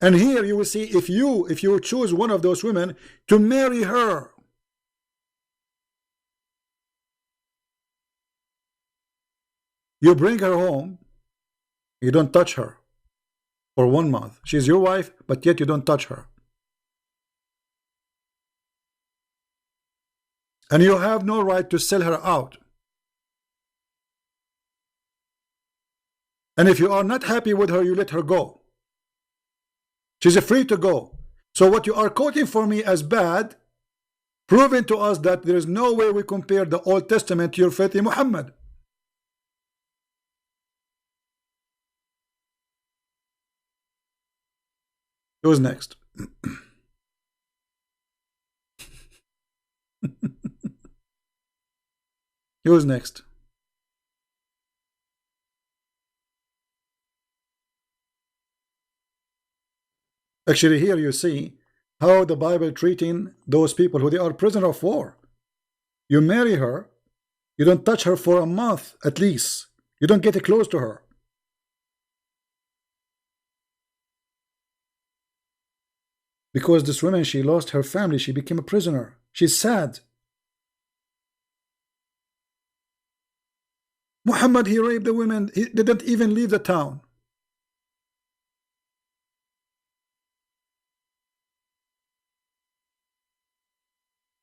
And here you will see, if you choose one of those women to marry her, you bring her home, you don't touch her for 1 month. She's your wife, but yet you don't touch her. And you have no right to sell her out. And if you are not happy with her, you let her go. She's free to go. So what you are quoting for me as bad, proving to us that there is no way we compare the Old Testament to your filthy Muhammad. Who's next? Who's next? Actually, here you see how the Bible treating those people who they are prisoner of war. You marry her, you don't touch her for a month at least. You don't get close to her. Because this woman, she lost her family, she became a prisoner. She's sad. Muhammad, he raped the women, he didn't even leave the town.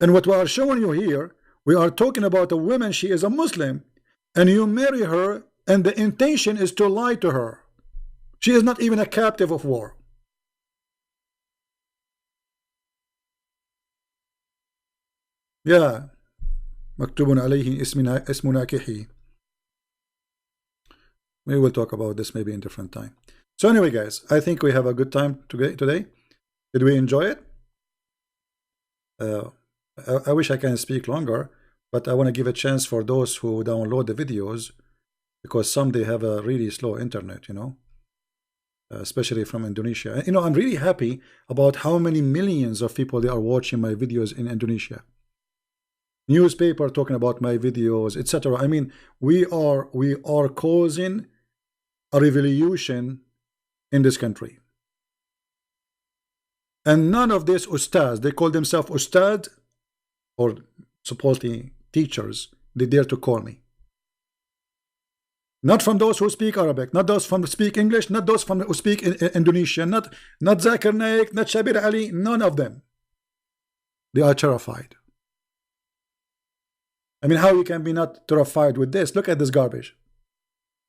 And what we are showing you here, we are talking about a woman, she is a Muslim, and you marry her, and the intention is to lie to her. She is not even a captive of war. Yeah. مكتوب عليه اسم ناكحي. We will talk about this maybe in different time. So anyway, guys, I think we have a good time today. Did we enjoy it? I wish I can speak longer, but I want to give a chance for those who download the videos, because some they have a really slow internet, you know. especially from Indonesia. You know, I'm really happy about how many millions of people they are watching my videos in Indonesia. Newspaper talking about my videos, etc. I mean, we are causing a revolution in this country. And none of these ustads, they call themselves ustad, or supposedly teachers, they dare to call me. Not from those who speak Arabic, not those from speak English, not those from who speak Indonesian, not Zakir Naik, not Shabir Ali, none of them. They are terrified. I mean, how you can be not terrified with this? Look at this garbage.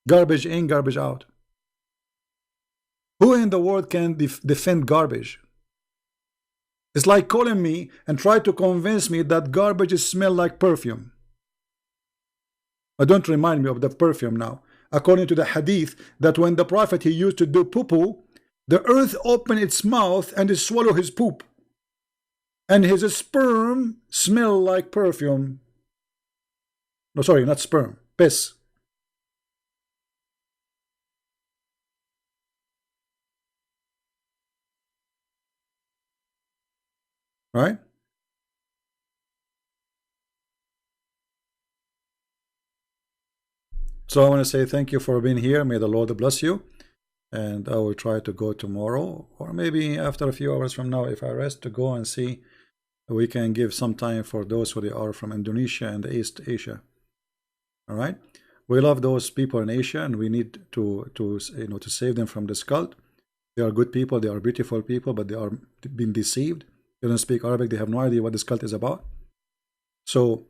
Garbage in, garbage out. Who in the world can defend garbage? It's like calling me and try to convince me that garbage smells like perfume. But don't remind me of the perfume now. According to the hadith, that when the Prophet, he used to do poo-poo, the earth opened its mouth and it swallowed his poop. And his sperm smelled like perfume. No, sorry, not sperm, piss. Right? So I want to say thank you for being here. May the Lord bless you. And I will try to go tomorrow, or maybe after a few hours from now, if I rest, to go and see. We can give some time for those who they are from Indonesia and East Asia. All right, we love those people in Asia, and we need to save them from this cult. They are good people, they are beautiful people, but they are being deceived. They don't speak Arabic, they have no idea what this cult is about. So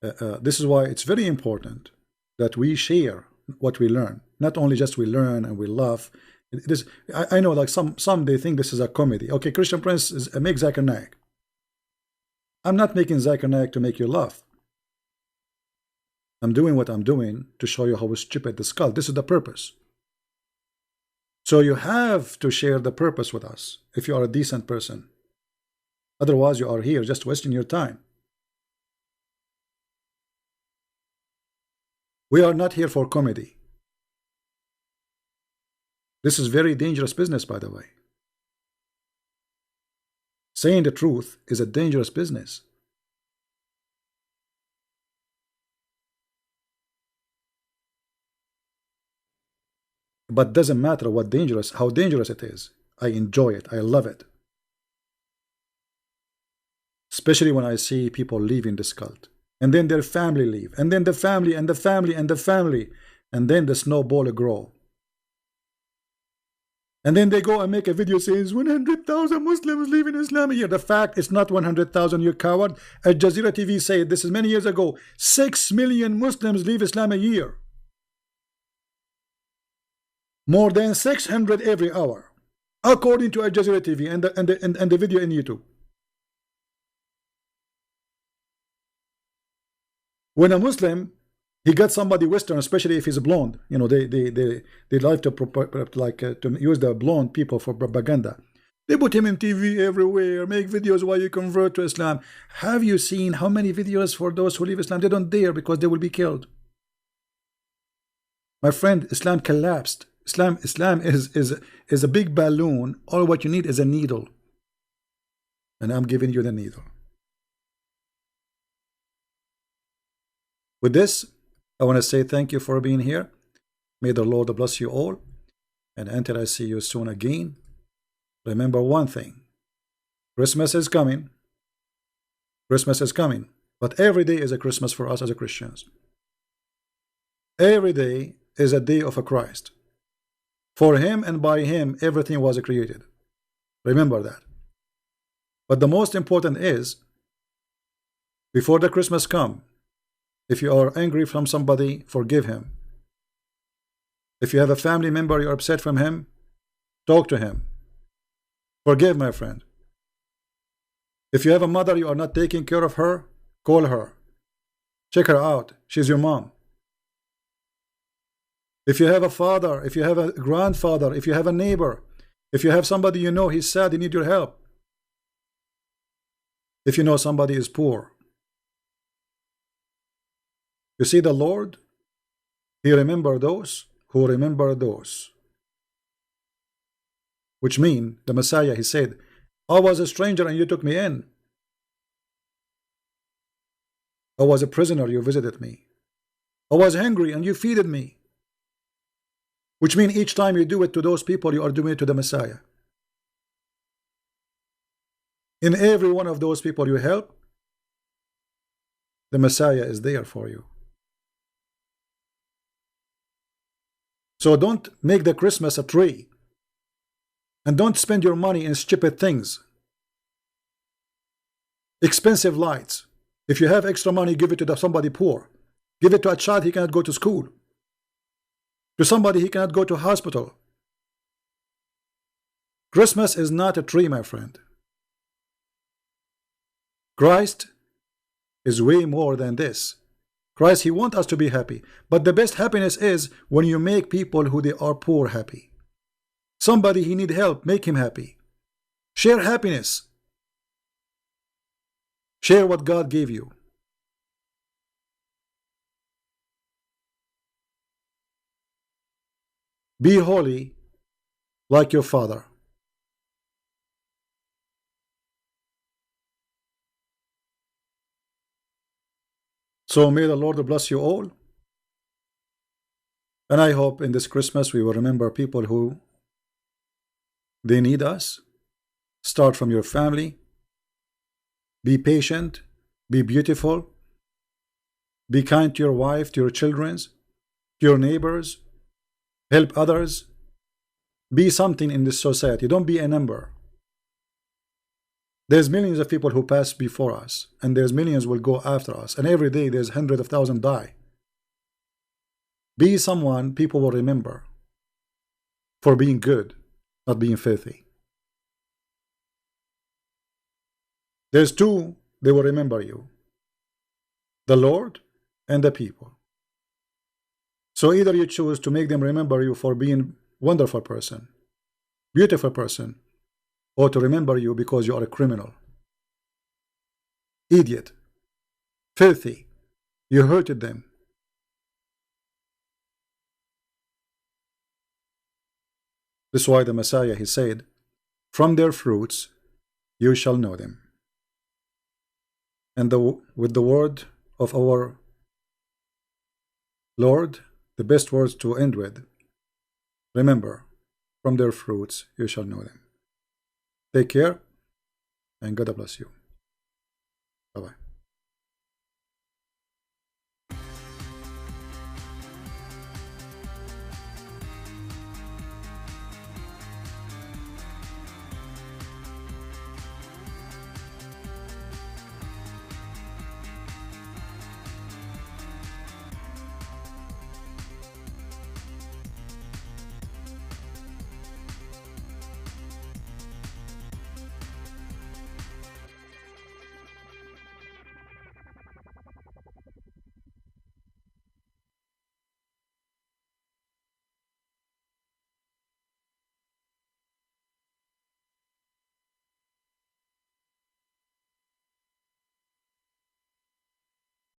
this is why it's very important that we share what we learn. Not only just we learn and we laugh. It is, I know, like some they think this is a comedy. Okay, Christian Prince is make Zakir Naik. I'm not making Zakir Naik to make you laugh. I'm doing what I'm doing to show you how stupid this cult. This is the purpose. So you have to share the purpose with us if you are a decent person. Otherwise, you are here just wasting your time. We are not here for comedy. This is very dangerous business, by the way. Saying the truth is a dangerous business. But doesn't matter how dangerous it is. I enjoy it. I love it. Especially when I see people leaving this cult. And then their family leave. And then the family and the family and the family. And then the snowball grow. And then they go and make a video saying 100,000 Muslims leaving Islam a year. The fact is not 100,000, you coward. Al Jazeera TV said, this is many years ago, 6 million Muslims leave Islam a year. More than 600 every hour, according to Al Jazeera TV and the video in YouTube. When a Muslim, he got somebody Western, especially if he's blonde, you know, they like to use the blonde people for propaganda. They put him in TV everywhere, make videos while you convert to Islam. Have you seen how many videos for those who leave Islam? They don't dare because they will be killed. My friend, Islam collapsed. Islam is a big balloon. All what you need is a needle. And I'm giving you the needle. With this, I want to say thank you for being here. May the Lord bless you all. And until I see you soon again, remember one thing. Christmas is coming. Christmas is coming. But every day is a Christmas for us as a Christians. Every day is a day of a Christ. For him and by him, everything was created. Remember that. But the most important is, before the Christmas come, if you are angry from somebody, forgive him. If you have a family member you're upset from him, talk to him. Forgive, my friend. If you have a mother you are not taking care of her, call her. Check her out. She's your mom. If you have a father, if you have a grandfather, if you have a neighbor, if you have somebody you know he's sad, he needs your help. If you know somebody is poor. You see the Lord? He remember those who remember those. which mean the Messiah, he said, I was a stranger and you took me in. I was a prisoner, you visited me. I was hungry and you feeded me. Which means each time you do it to those people, you are doing it to the Messiah. In every one of those people you help, the Messiah is there for you. So don't make the Christmas a tree. And don't spend your money in stupid things. Expensive lights. If you have extra money, give it to somebody poor. Give it to a child he cannot go to school. To somebody he cannot go to hospital. Christmas is not a tree, my friend. Christ is way more than this. Christ, he wants us to be happy. But the best happiness is when you make people who they are poor happy. Somebody he need help, make him happy. Share happiness. Share what God gave you. Be holy like your Father. So may the Lord bless you all. And I hope in this Christmas we will remember people who they need us. Start from your family. Be patient. Be beautiful. Be kind to your wife, to your children, to your neighbors. Help others. Be something in this society. Don't be a number. There's millions of people who pass before us, and there's millions will go after us, and every day there's hundreds of thousands die. Be someone people will remember for being good, not being filthy. There's two, they will remember you: the Lord and the people. So either you choose to make them remember you for being wonderful person, beautiful person, or to remember you because you are a criminal, idiot, filthy, you hurted them. This is why the Messiah, he said, from their fruits you shall know them. And with the word of our Lord, the best words to end with, remember, from their fruits you shall know them. Take care, and God bless you. Bye-bye.